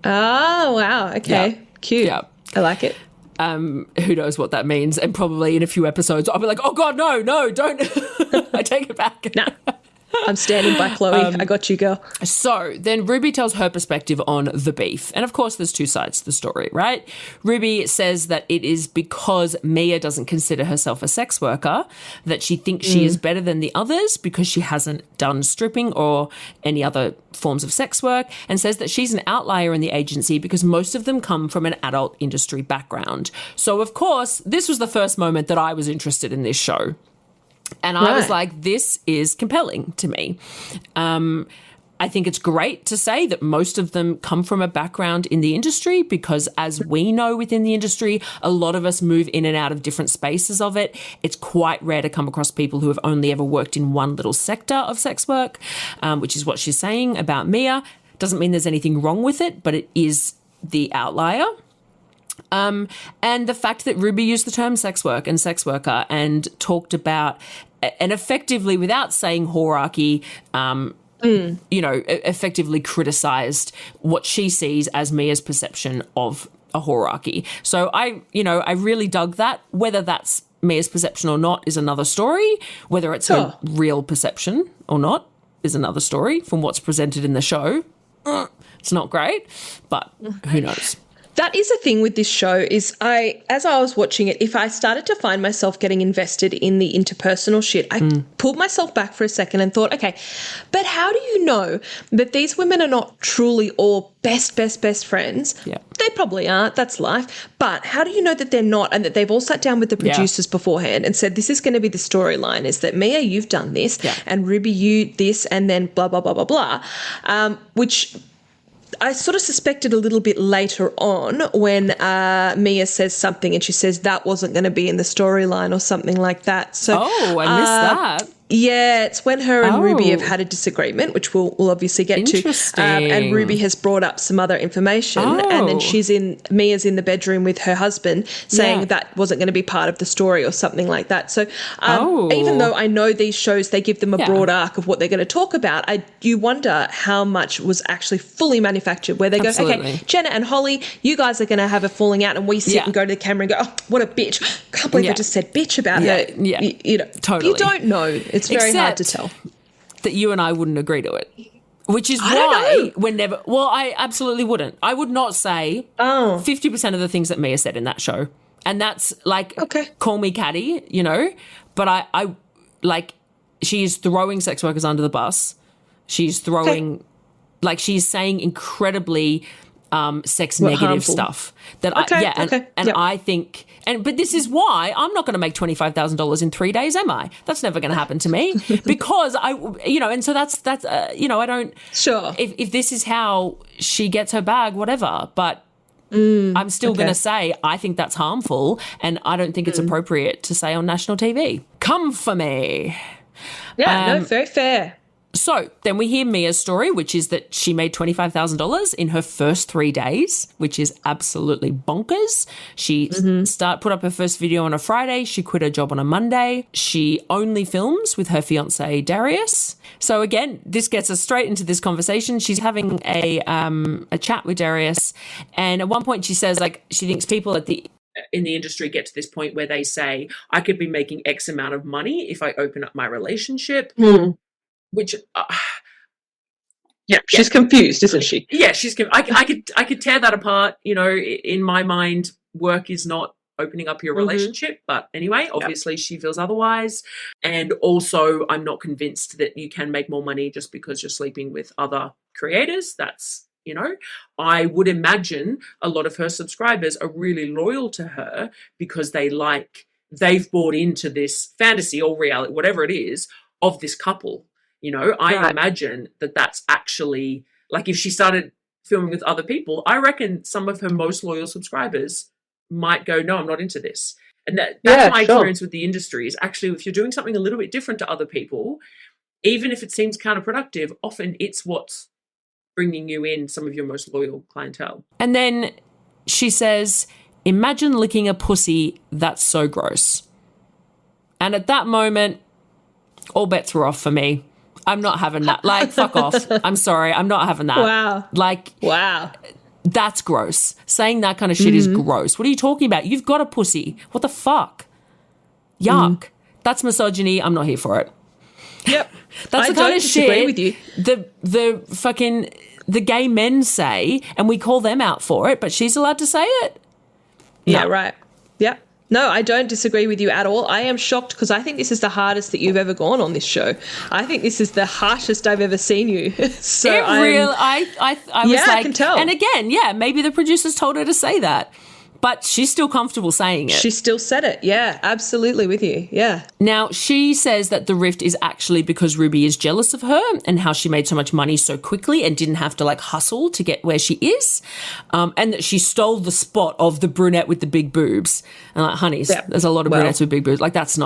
Oh, wow. Okay. Yeah. Cute. Yeah. I like it. Who knows what that means? And probably in a few episodes, I'll be like, oh God, no, don't. I take it back. No. I'm standing by Chloe. I got you, girl. So then Ruby tells her perspective on the beef. And of course, there's two sides to the story, right? Ruby says that it is because Mia doesn't consider herself a sex worker that she thinks she is better than the others because she hasn't done stripping or any other forms of sex work, and says that she's an outlier in the agency because most of them come from an adult industry background. So, of course, this was the first moment that I was interested in this show. And I was like, this is compelling to me. I think it's great to say that most of them come from a background in the industry because, as we know within the industry, a lot of us move in and out of different spaces of it. It's quite rare to come across people who have only ever worked in one little sector of sex work, which is what she's saying about Mia. Doesn't mean there's anything wrong with it, but it is the outlier. And the fact that Ruby used the term sex work and sex worker and talked about, and effectively, without saying hierarchy, effectively criticised what she sees as Mia's perception of a hierarchy. So I really dug that. Whether that's Mia's perception or not is another story. Whether it's her real perception or not is another story from what's presented in the show. It's not great, but who knows? That is a thing with this show is as I was watching it, if I started to find myself getting invested in the interpersonal shit, I pulled myself back for a second and thought, okay, but how do you know that these women are not truly all best friends? Yeah. They probably aren't. That's life. But how do you know that they're not and that they've all sat down with the producers beforehand and said, this is going to be the storyline, is that Mia, you've done this, and Ruby, you this, and then blah, blah, blah, blah, blah, which I sort of suspected a little bit later on when Mia says something and she says that wasn't going to be in the storyline or something like that. So, I missed that. Yeah, it's when her and Ruby have had a disagreement, which we'll obviously get to. Interesting. And Ruby has brought up some other information, and then Mia's in the bedroom with her husband saying that wasn't going to be part of the story or something like that. So even though I know these shows, they give them a broad arc of what they're going to talk about, you wonder how much was actually fully manufactured, where they go, okay, Jenna and Holly, you guys are going to have a falling out, and we sit and go to the camera and go, oh, what a bitch. Can't believe I just said bitch about her. Yeah. You know, Totally. You don't know. It's very hard to tell. That you and I wouldn't agree to it. Which is why I absolutely wouldn't. I would not say 50% of the things that Mia said in that show. And that's like, call me catty, you know, but I like, she's throwing sex workers under the bus. She's throwing, like, she's saying incredibly sex negative harmful stuff that I think, but this is why I'm not going to make $25,000 in 3 days, am I? That's never going to happen to me because and so that's I don't, if this is how she gets her bag, whatever, but I'm still going to say I think that's harmful, and I don't think it's appropriate to say on national TV. Come for me. Yeah, no, very fair. So then we hear Mia's story, which is that she made $25,000 in her first 3 days, which is absolutely bonkers. She put up her first video on a Friday. She quit her job on a Monday. She only films with her fiancé, Darius. So again, this gets us straight into this conversation. She's having a chat with Darius. And at one point she says, like, she thinks people in the industry get to this point where they say, I could be making X amount of money if I open up my relationship. Which, she's confused, isn't she? Yeah, she's. I could tear that apart. You know, in my mind, work is not opening up your relationship. But anyway, obviously, she feels otherwise. And also, I'm not convinced that you can make more money just because you're sleeping with other creators. That's, you know, I would imagine a lot of her subscribers are really loyal to her because they've bought into this fantasy or reality, whatever it is, of this couple. You know, I imagine that that's actually, like, if she started filming with other people, I reckon some of her most loyal subscribers might go, no, I'm not into this. And that's my experience with the industry is actually, if you're doing something a little bit different to other people, even if it seems counterproductive, often it's what's bringing you in some of your most loyal clientele. And then she says, imagine licking a pussy that's so gross. And at that moment, all bets were off for me. I'm not having that. Like, fuck off. I'm sorry. I'm not having that. Wow. Like, that's gross. Saying that kind of shit is gross. What are you talking about? You've got a pussy. What the fuck? Yuck. That's misogyny. I'm not here for it. Yep. That's the kind of shit with you. The gay men say, and we call them out for it, but she's allowed to say it? Yeah, right. Yeah. No, I don't disagree with you at all. I am shocked because I think this is the hardest that you've ever gone on this show. I think this is the harshest I've ever seen you. So I was like, I can tell. And again, maybe the producers told her to say that, but she's still comfortable saying it. She still said it. Yeah, absolutely with you. Yeah. Now, she says that the rift is actually because Ruby is jealous of her and how she made so much money so quickly and didn't have to, like, hustle to get where she is, and that she stole the spot of the brunette with the big boobs. And, like, honeys, there's a lot of brunettes with big boobs. Like, that's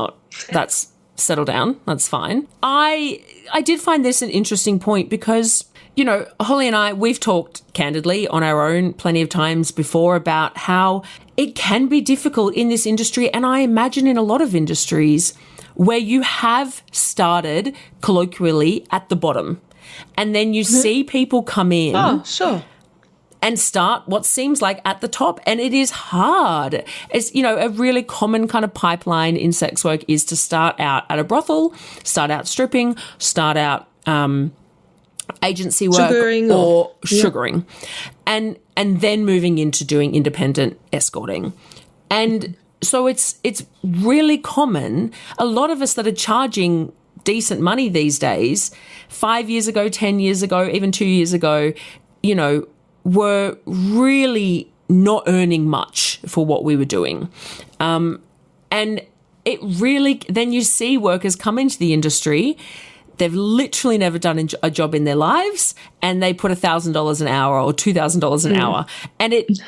settle down. That's fine. I did find this an interesting point because, you know, Holly and I, we've talked candidly on our own plenty of times before about how it can be difficult in this industry, and I imagine in a lot of industries where you have started colloquially at the bottom and then you see people come in and start what seems like at the top, and it is hard. It's, you know, a really common kind of pipeline in sex work is to start out at a brothel, start out stripping, start out agency work sugaring and then moving into doing independent escorting. And so it's really common. A lot of us that are charging decent money these days, 5 years ago, 10 years ago, even 2 years ago, you know, were really not earning much for what we were doing. And it really, then you see workers come into the industry. They've literally never done a job in their lives, and they put $1,000 an hour or $2,000 an hour. And it,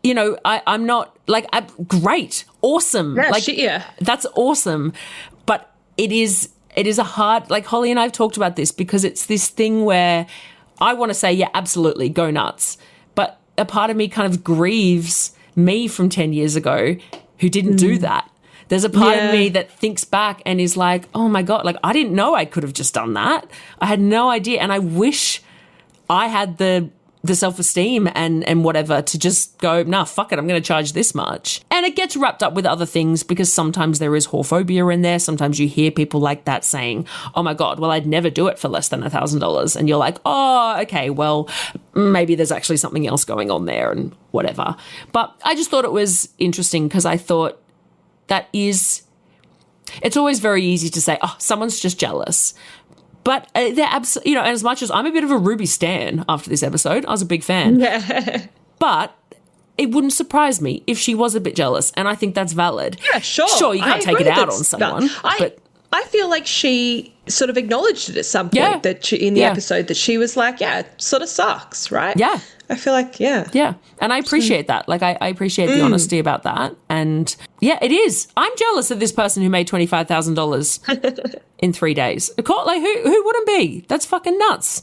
you know, I'm not like, great, awesome. Yeah, like, that's awesome. But it is it is a hard, like Holly and I have talked about this because it's this thing where I want to say, yeah, absolutely, go nuts. But a part of me kind of grieves me from 10 years ago who didn't do that. There's a part of me that thinks back and is like, oh my God, like I didn't know I could have just done that. I had no idea. And I wish I had the self-esteem and whatever to just go, nah, fuck it, I'm going to charge this much. And it gets wrapped up with other things because sometimes there is whorephobia in there. Sometimes you hear people like that saying, oh my God, well, I'd never do it for less than $1,000. And you're like, oh, okay, well, maybe there's actually something else going on there and whatever. But I just thought it was interesting because I thought it's always very easy to say, oh, someone's just jealous. But they're absolutely, you know, as much as I'm a bit of a Ruby stan after this episode, I was a big fan. But it wouldn't surprise me if she was a bit jealous, and I think that's valid. Yeah, sure. Sure, you can't take it out on someone. But I feel like she sort of acknowledged it at some point that in the episode that she was like, yeah, it sort of sucks, right? Yeah. I feel like, yeah. And I appreciate that. Like, I appreciate the honesty about that. And yeah, it is. I'm jealous of this person who made $25,000 in 3 days. Like, who wouldn't be? That's fucking nuts.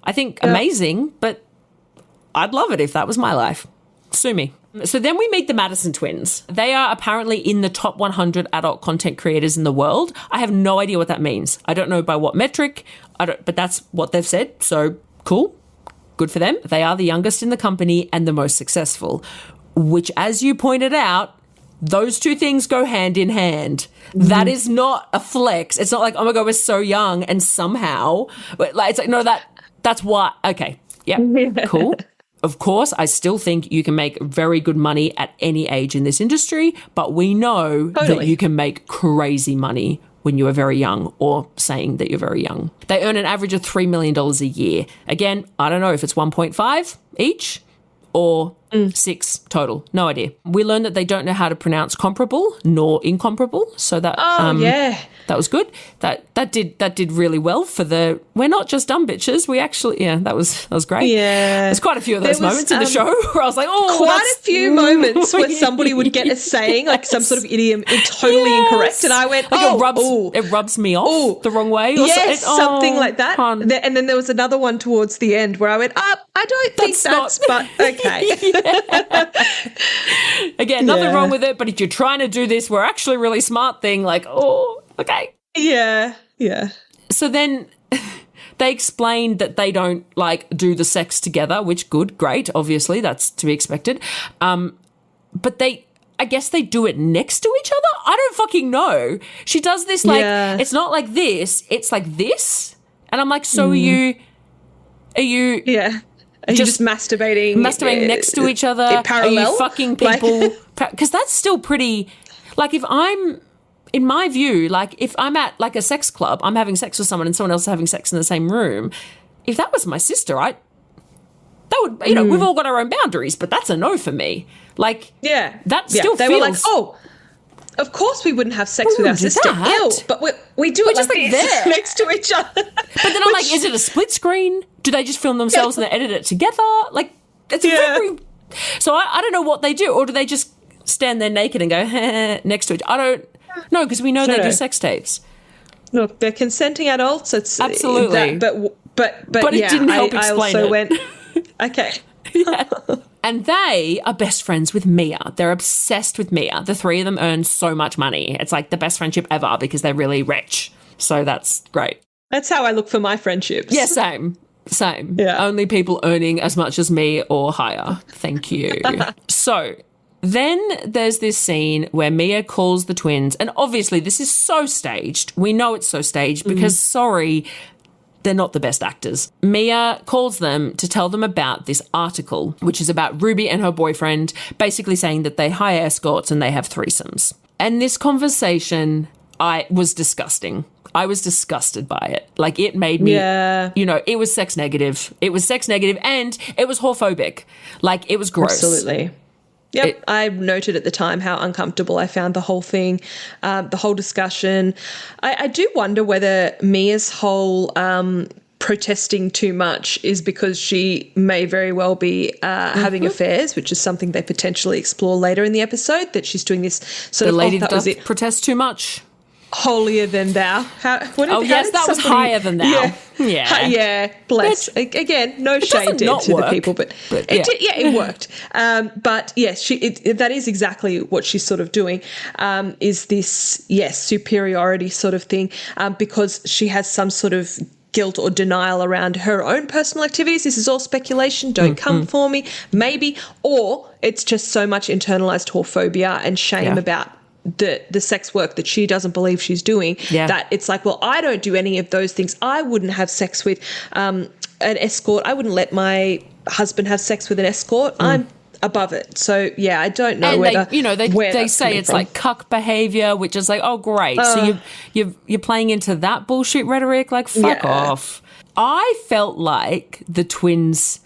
I think amazing, but I'd love it if that was my life. Sue me. So then we meet the Madison twins. They are apparently in the top 100 adult content creators in the world. I have no idea what that means. I don't know by what metric, but that's what they've said. So cool. Good for them. They are the youngest in the company and the most successful, which, as you pointed out, those two things go hand in hand. That is not a flex. It's not like, oh my God, we're so young and somehow, but like, it's like, no, that's why. Okay. Yeah. Cool. Of course, I still think you can make very good money at any age in this industry, but we know that you can make crazy money when you are very young or saying that you're very young. They earn an average of $3 million a year. Again, I don't know if it's 1.5 each or 6 total. No idea. We learned that they don't know how to pronounce comparable nor incomparable. So that that was good. That did really well for we're not just dumb bitches. We actually that was great. Yeah. There's quite a few of those moments in the show where I was like, oh, quite a few moments where somebody would get a saying, like some sort of idiom totally incorrect. And I went, like it rubs me off the wrong way. Or something like that. And then there was another one towards the end where I went, I don't think that's but okay. Again, nothing wrong with it, but if you're trying to do this, we're actually really smart thing, like, oh, okay. Yeah. So then they explained that they don't like do the sex together, which great, obviously, that's to be expected. But I guess they do it next to each other? I don't fucking know. She does this like, it's not like this, it's like this. And I'm like, so are you Yeah. Are you just masturbating next to each other? In parallel? Are you fucking people? Because that's still pretty, like if I'm, in my view, like if I'm at like a sex club, I'm having sex with someone and someone else is having sex in the same room, if that was my sister, that would, we've all got our own boundaries, but that's a no for me. Like, that still they feels. Were like, oh, of course we wouldn't have sex with our sister. Ew, but we do it just like this, next to each other. But then I'm like, is it a split screen? Do they just film themselves and they edit it together? Like, it's very... So I don't know what they do. Or do they just stand there naked and go, next to each other? I don't know, because we know they do sex tapes. Look, they're consenting adults. It's absolutely. But it didn't help explain I also it. went, okay. And they are best friends with Mia. They're obsessed with Mia. The three of them earn so much money. It's like the best friendship ever because they're really rich. So that's great. That's how I look for my friendships. Yeah, same. Yeah. Only people earning as much as me or higher. Thank you. So then there's this scene where Mia calls the twins, and obviously this is so staged. We know it's so staged because, they're not the best actors. Mia calls them to tell them about this article, which is about Ruby and her boyfriend, basically saying that they hire escorts and they have threesomes. And this conversation, was disgusting. I was disgusted by it. Like, it made me, it was sex negative. It was sex negative and it was whorephobic. Like, it was gross. Absolutely. Yep, I noted at the time how uncomfortable I found the whole thing, the whole discussion. I do wonder whether Mia's whole protesting too much is because she may very well be having affairs, which is something they potentially explore later in the episode, that she's doing this sort the of... lady that does protest too much. holier than thou. How yes, did that was somebody- higher than thou. Yeah. Yeah, bless. Again, no shade to not the work, people, but it worked. But yes, that is exactly what she's sort of doing, is this, superiority sort of thing, because she has some sort of guilt or denial around her own personal activities. This is all speculation. Don't come for me, maybe. Or it's just so much internalized whorephobia and shame about the sex work that she doesn't believe she's doing, that it's like, well, I don't do any of those things. I wouldn't have sex with an escort. I wouldn't let my husband have sex with an escort. I'm above it. So I don't know whether they say it's like cuck behavior, which is like, oh great, so you're playing into that bullshit rhetoric, like fuck off. I felt like the twins,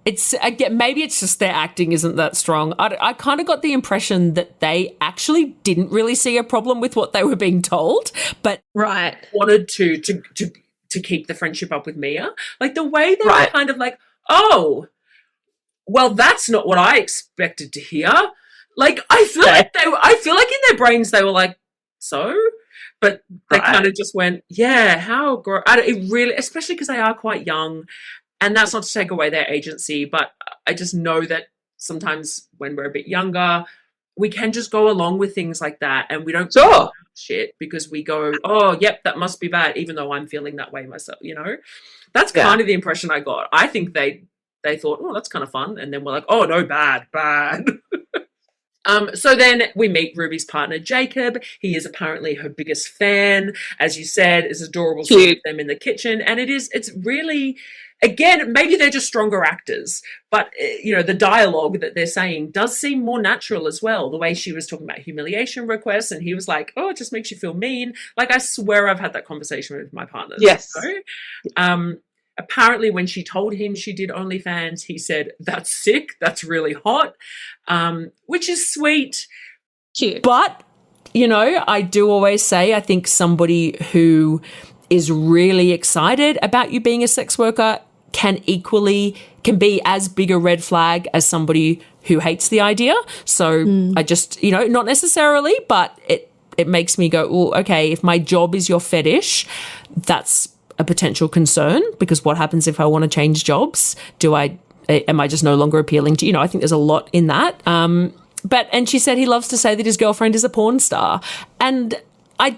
maybe it's just their acting isn't that strong. I kind of got the impression that they actually didn't really see a problem with what they were being told, but wanted to keep the friendship up with Mia. Like the way they were kind of like, oh, well, that's not what I expected to hear. Like I feel like in their brains they were like, so, but they kind of just went, how it really, especially because they are quite young. And that's not to take away their agency, but I just know that sometimes when we're a bit younger, we can just go along with things like that, and we don't shit because we go, oh, yep, that must be bad, even though I'm feeling that way myself, That's kind of the impression I got. I think they thought, oh, that's kind of fun, and then we're like, oh, no, bad. So then we meet Ruby's partner, Jacob. He is apparently her biggest fan. As you said, it's adorable to see them in the kitchen, and it's really... Again, maybe they're just stronger actors, but, the dialogue that they're saying does seem more natural as well. The way she was talking about humiliation requests, and he was like, oh, it just makes you feel mean. Like, I swear I've had that conversation with my partners. Yes. Apparently, when she told him she did OnlyFans, he said, that's sick, that's really hot, which is sweet. Cute. But, I do always say, I think somebody who is really excited about you being a sex worker can be as big a red flag as somebody who hates the idea. So I just, not necessarily, but it makes me go, oh, okay, if my job is your fetish, that's a potential concern, because what happens if I want to change jobs? Am I just no longer appealing to, I think there's a lot in that. And she said he loves to say that his girlfriend is a porn star. And I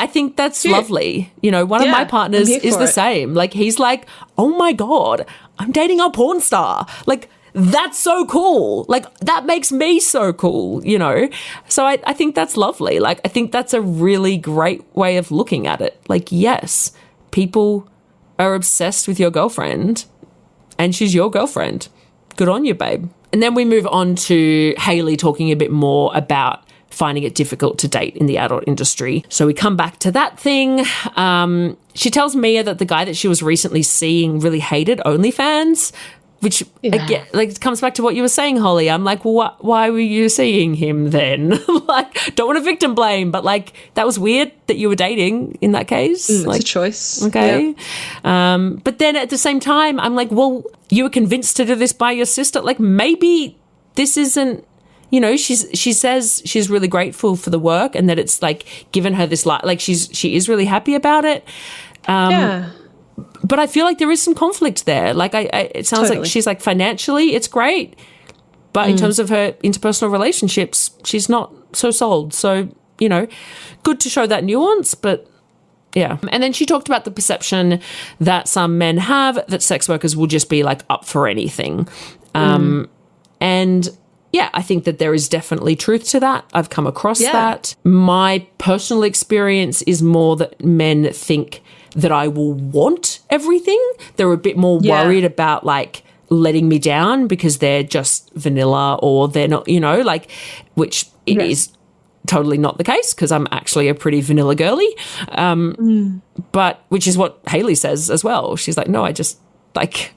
think that's lovely. One of my partners is the same. Like, he's like, oh my God, I'm dating a porn star. Like, that's so cool. Like, that makes me so cool, So I think that's lovely. Like, I think that's a really great way of looking at it. Like, yes, people are obsessed with your girlfriend, and she's your girlfriend. Good on you, babe. And then we move on to Hayley talking a bit more about finding it difficult to date in the adult industry. So we come back to that thing. She tells Mia that the guy that she was recently seeing really hated OnlyFans, which again, like, comes back to what you were saying, Holly. I'm like, well, why were you seeing him then? Like, don't want to victim blame, but like, that was weird that you were dating in that case. It's a choice. Okay. Yeah. But then at the same time, I'm like, well, you were convinced to do this by your sister. Like, maybe this isn't, she says she's really grateful for the work, and that it's like given her this like she is really happy about it. But I feel like there is some conflict there. Like, it sounds like she's like, financially it's great, but in terms of her interpersonal relationships, she's not so sold. So, good to show that nuance, but yeah. And then she talked about the perception that some men have that sex workers will just be like up for anything. And yeah, I think that there is definitely truth to that. I've come across that. My personal experience is more that men think that I will want everything. They're a bit more worried about like letting me down because they're just vanilla, or they're not, which it is totally not the case, because I'm actually a pretty vanilla girly. But which is what Hayley says as well. She's like, no, I just like,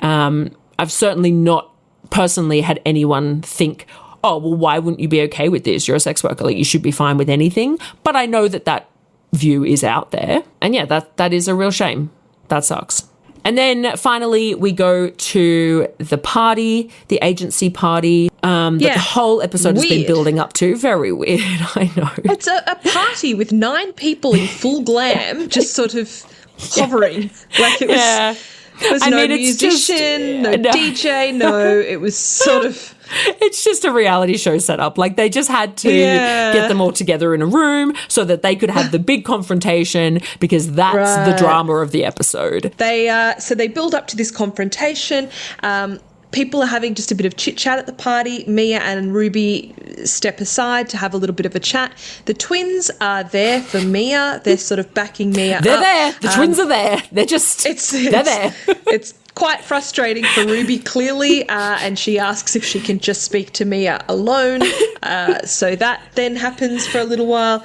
I've certainly not personally had anyone think, oh, well, why wouldn't you be okay with this? You're a sex worker. Like, you should be fine with anything. But I know that view is out there. And yeah, that is a real shame. That sucks. And then finally we go to the party, the agency party. that the whole episode has been building up to. Very weird, I know. It's a party with 9 people in full glam, just sort of hovering. Like it was... Yeah. There was no musician, no DJ, it was sort of... It's just a reality show setup. Like, they just had to get them all together in a room so that they could have the big confrontation, because that's the drama of the episode. So they build up to this confrontation. People are having just a bit of chit-chat at the party. Mia and Ruby step aside to have a little bit of a chat. The twins are there for Mia. They're sort of backing Mia up. They're there. The twins are there. They're there. It's quite frustrating for Ruby, clearly, and she asks if she can just speak to Mia alone. So that then happens for a little while.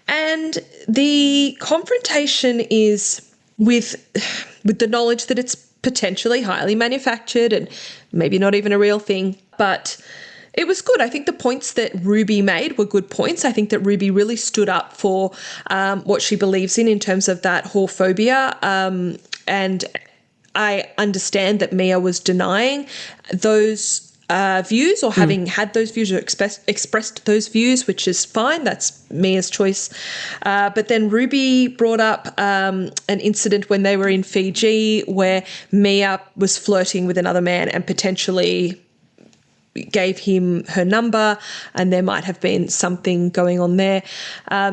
And the confrontation is with the knowledge that it's potentially highly manufactured and maybe not even a real thing, but it was good. I think the points that Ruby made were good points. I think that Ruby really stood up for what she believes in terms of that whorephobia, and I understand that Mia was denying those views, or having had those views, or expressed those views, which is fine. That's Mia's choice. But then Ruby brought up an incident when they were in Fiji where Mia was flirting with another man and potentially gave him her number, and there might have been something going on there.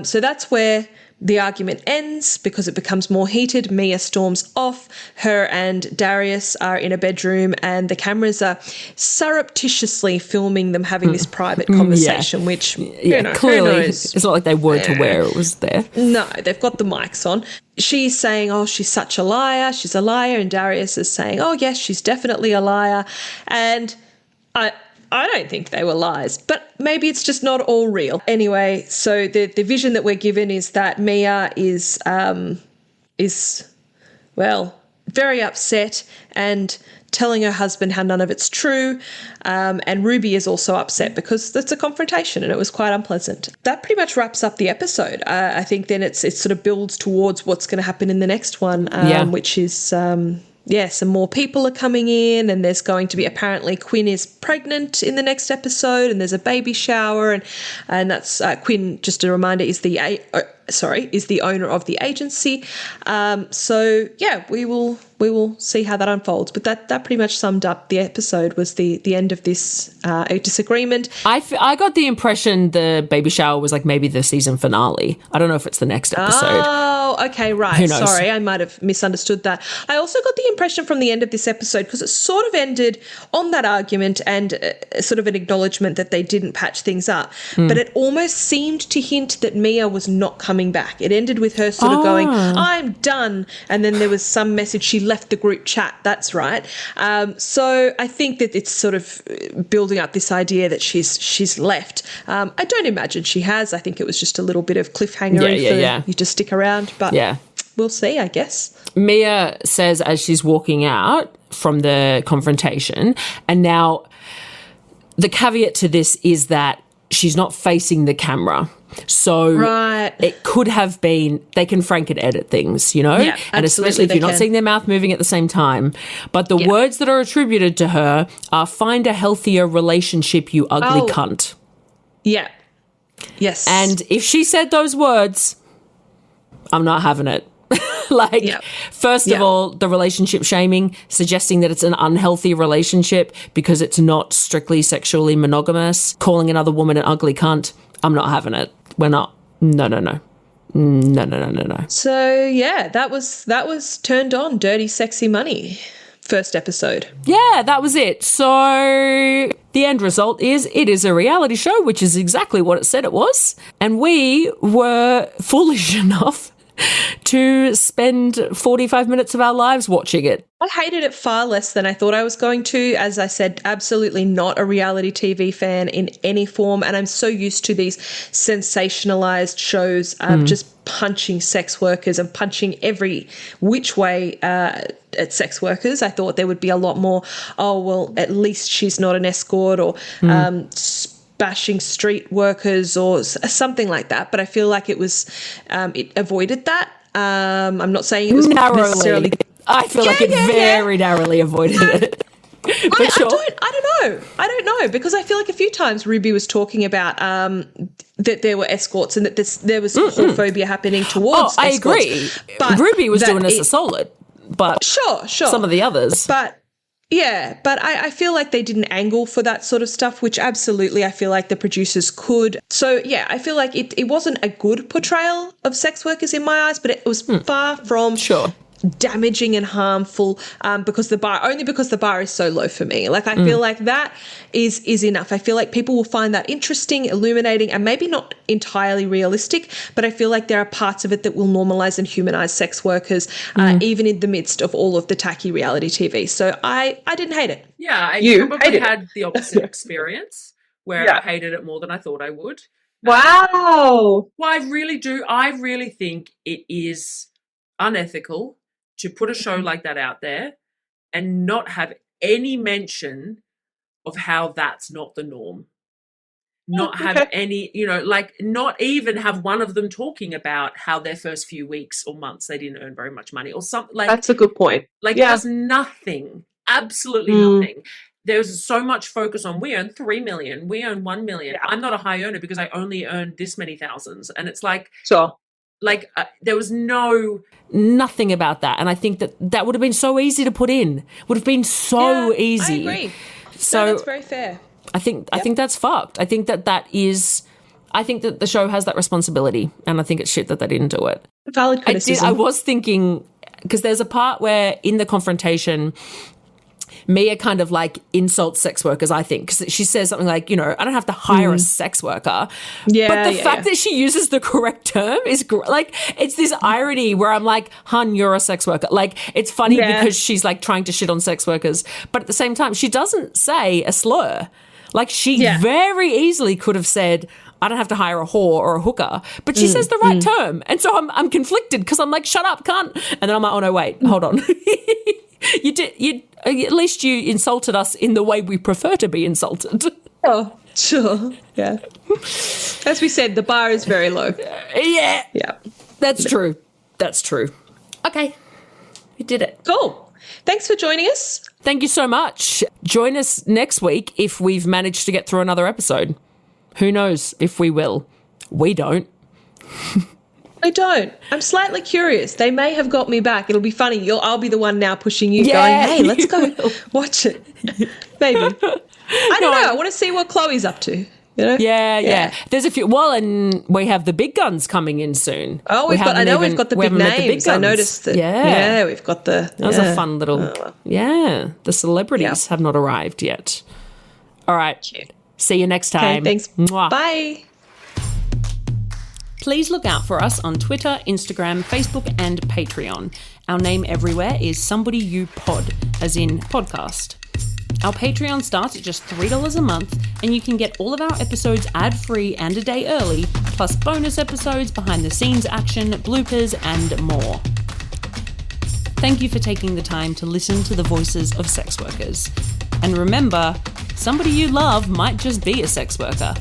So that's where the argument ends, because it becomes more heated. Mia storms off. Her and Darius are in a bedroom, and the cameras are surreptitiously filming them having this private conversation, which, clearly it's not like they weren't aware it was there. No, they've got the mics on. She's saying, oh, she's such a liar. She's a liar. And Darius is saying, oh, yes, she's definitely a liar. And I don't think they were lies, but maybe it's just not all real. Anyway, so the vision that we're given is that Mia is very upset and telling her husband how none of it's true, and Ruby is also upset because that's a confrontation and it was quite unpleasant. That pretty much wraps up the episode. I think then it sort of builds towards what's going to happen in the next one, which is... some more people are coming in, and there's going to be, apparently Quinn is pregnant in the next episode, and there's a baby shower, and that's Quinn, just a reminder, is the owner of the agency. We will see how that unfolds. But that pretty much summed up the episode, was the end of this disagreement. I got the impression the baby shower was like maybe the season finale. I don't know if it's the next episode. Oh, okay, right. Who knows? Sorry, I might have misunderstood that. I also got the impression from the end of this episode, because it sort of ended on that argument and sort of an acknowledgement that they didn't patch things up. But it almost seemed to hint that Mia was not coming back. It ended with her sort of going, I'm done. And then there was some message, she left the group chat. That's right. So I think that it's sort of building up this idea that she's left. I don't imagine she has. I think it was just a little bit of cliffhanger for you to stick around. But we'll see, I guess. Mia says as she's walking out from the confrontation, and now the caveat to this is that she's not facing the camera. So it could have been, they can frank and edit things, Yeah, and especially if you're not seeing their mouth moving at the same time. But the words that are attributed to her are, find a healthier relationship, you ugly cunt. Yeah. Yes. And if she said those words, I'm not having it. First of all, the relationship shaming, suggesting that it's an unhealthy relationship because it's not strictly sexually monogamous, calling another woman an ugly cunt, I'm not having it. We're not. No. No. So, that was Turned On, Dirty Sexy Money, first episode. Yeah, that was it. So the end result is it is a reality show, which is exactly what it said it was. And we were foolish enough to spend 45 minutes of our lives watching it. I hated it far less than I thought I was going to. As I said, absolutely not a reality TV fan in any form. And I'm so used to these sensationalized shows just punching sex workers and punching every which way at sex workers. I thought there would be a lot more, at least she's not an escort, or bashing street workers or something like that. But I feel like it was, it avoided that. I'm not saying it was narrowly. necessarily... I feel like it very narrowly avoided it. I don't know because I feel like a few times Ruby was talking about that there were escorts and that there was whorephobia happening towards escorts. I agree. But Ruby was doing us a solid, but sure. Some of the others. But yeah, but I feel like they didn't angle for that sort of stuff, which absolutely I feel like the producers could. So, yeah, I feel like it wasn't a good portrayal of sex workers in my eyes, but it was far from damaging and harmful because the bar is so low for me. Like, I feel like that is enough. I feel like people will find that interesting, illuminating, and maybe not entirely realistic, but I feel like there are parts of it that will normalize and humanize sex workers even in the midst of all of the tacky reality TV. So I didn't hate it. Yeah, I probably had the opposite experience where I hated it more than I thought I would. Wow. Well, I really do. I really think it is unethical to put a show like that out there and not have any mention of how that's not the norm. Not have any, not even have one of them talking about how their first few weeks or months they didn't earn very much money or something. Like, that's a good point. There's nothing, absolutely nothing. There's so much focus on we earn 3 million, we earn 1 million. Yeah. I'm not a high earner because I only earn this many thousands. And it's like, there was nothing about that. And I think that would have been so easy to put in. Would have been so easy. I agree. So that's very fair. I think that's fucked. I think that the show has that responsibility, and I think it's shit that they didn't do it. Valid criticism. I was thinking, because there's a part where in the confrontation, Mia kind of like insults sex workers, I think, because she says something like, I don't have to hire a sex worker. Yeah, but the fact that she uses the correct term is like, it's this irony where I'm like, hun, you're a sex worker. Like, it's funny because she's like trying to shit on sex workers, but at the same time, she doesn't say a slur. Like, she very easily could have said, I don't have to hire a whore or a hooker, but she says the right term. And so I'm conflicted because I'm like, shut up, cunt. And then I'm like, oh no, wait, hold on. At least you insulted us in the way we prefer to be insulted. Oh, sure. Yeah. As we said, the bar is very low. Yeah. Yeah. That's true. Okay. We did it. Cool. Thanks for joining us. Thank you so much. Join us next week if we've managed to get through another episode. Who knows if we will. We don't. I don't. I'm slightly curious. They may have got me back. It'll be funny. I'll be the one now pushing you, going, hey, let's go watch it. Maybe. I don't know. I want to see what Chloe's up to. Yeah. There's a few. Well, and we have the big guns coming in soon. Oh, we've got the big names. I noticed that. Yeah, we've got the. That was a fun little. The celebrities have not arrived yet. All right. Cute. See you next time. Okay, thanks. Mwah. Bye. Please look out for us on Twitter, Instagram, Facebook, and Patreon. Our name everywhere is Somebody You Pod, as in podcast. Our Patreon starts at just $3 a month, and you can get all of our episodes ad-free and a day early, plus bonus episodes, behind-the-scenes action, bloopers, and more. Thank you for taking the time to listen to the voices of sex workers. And remember, somebody you love might just be a sex worker.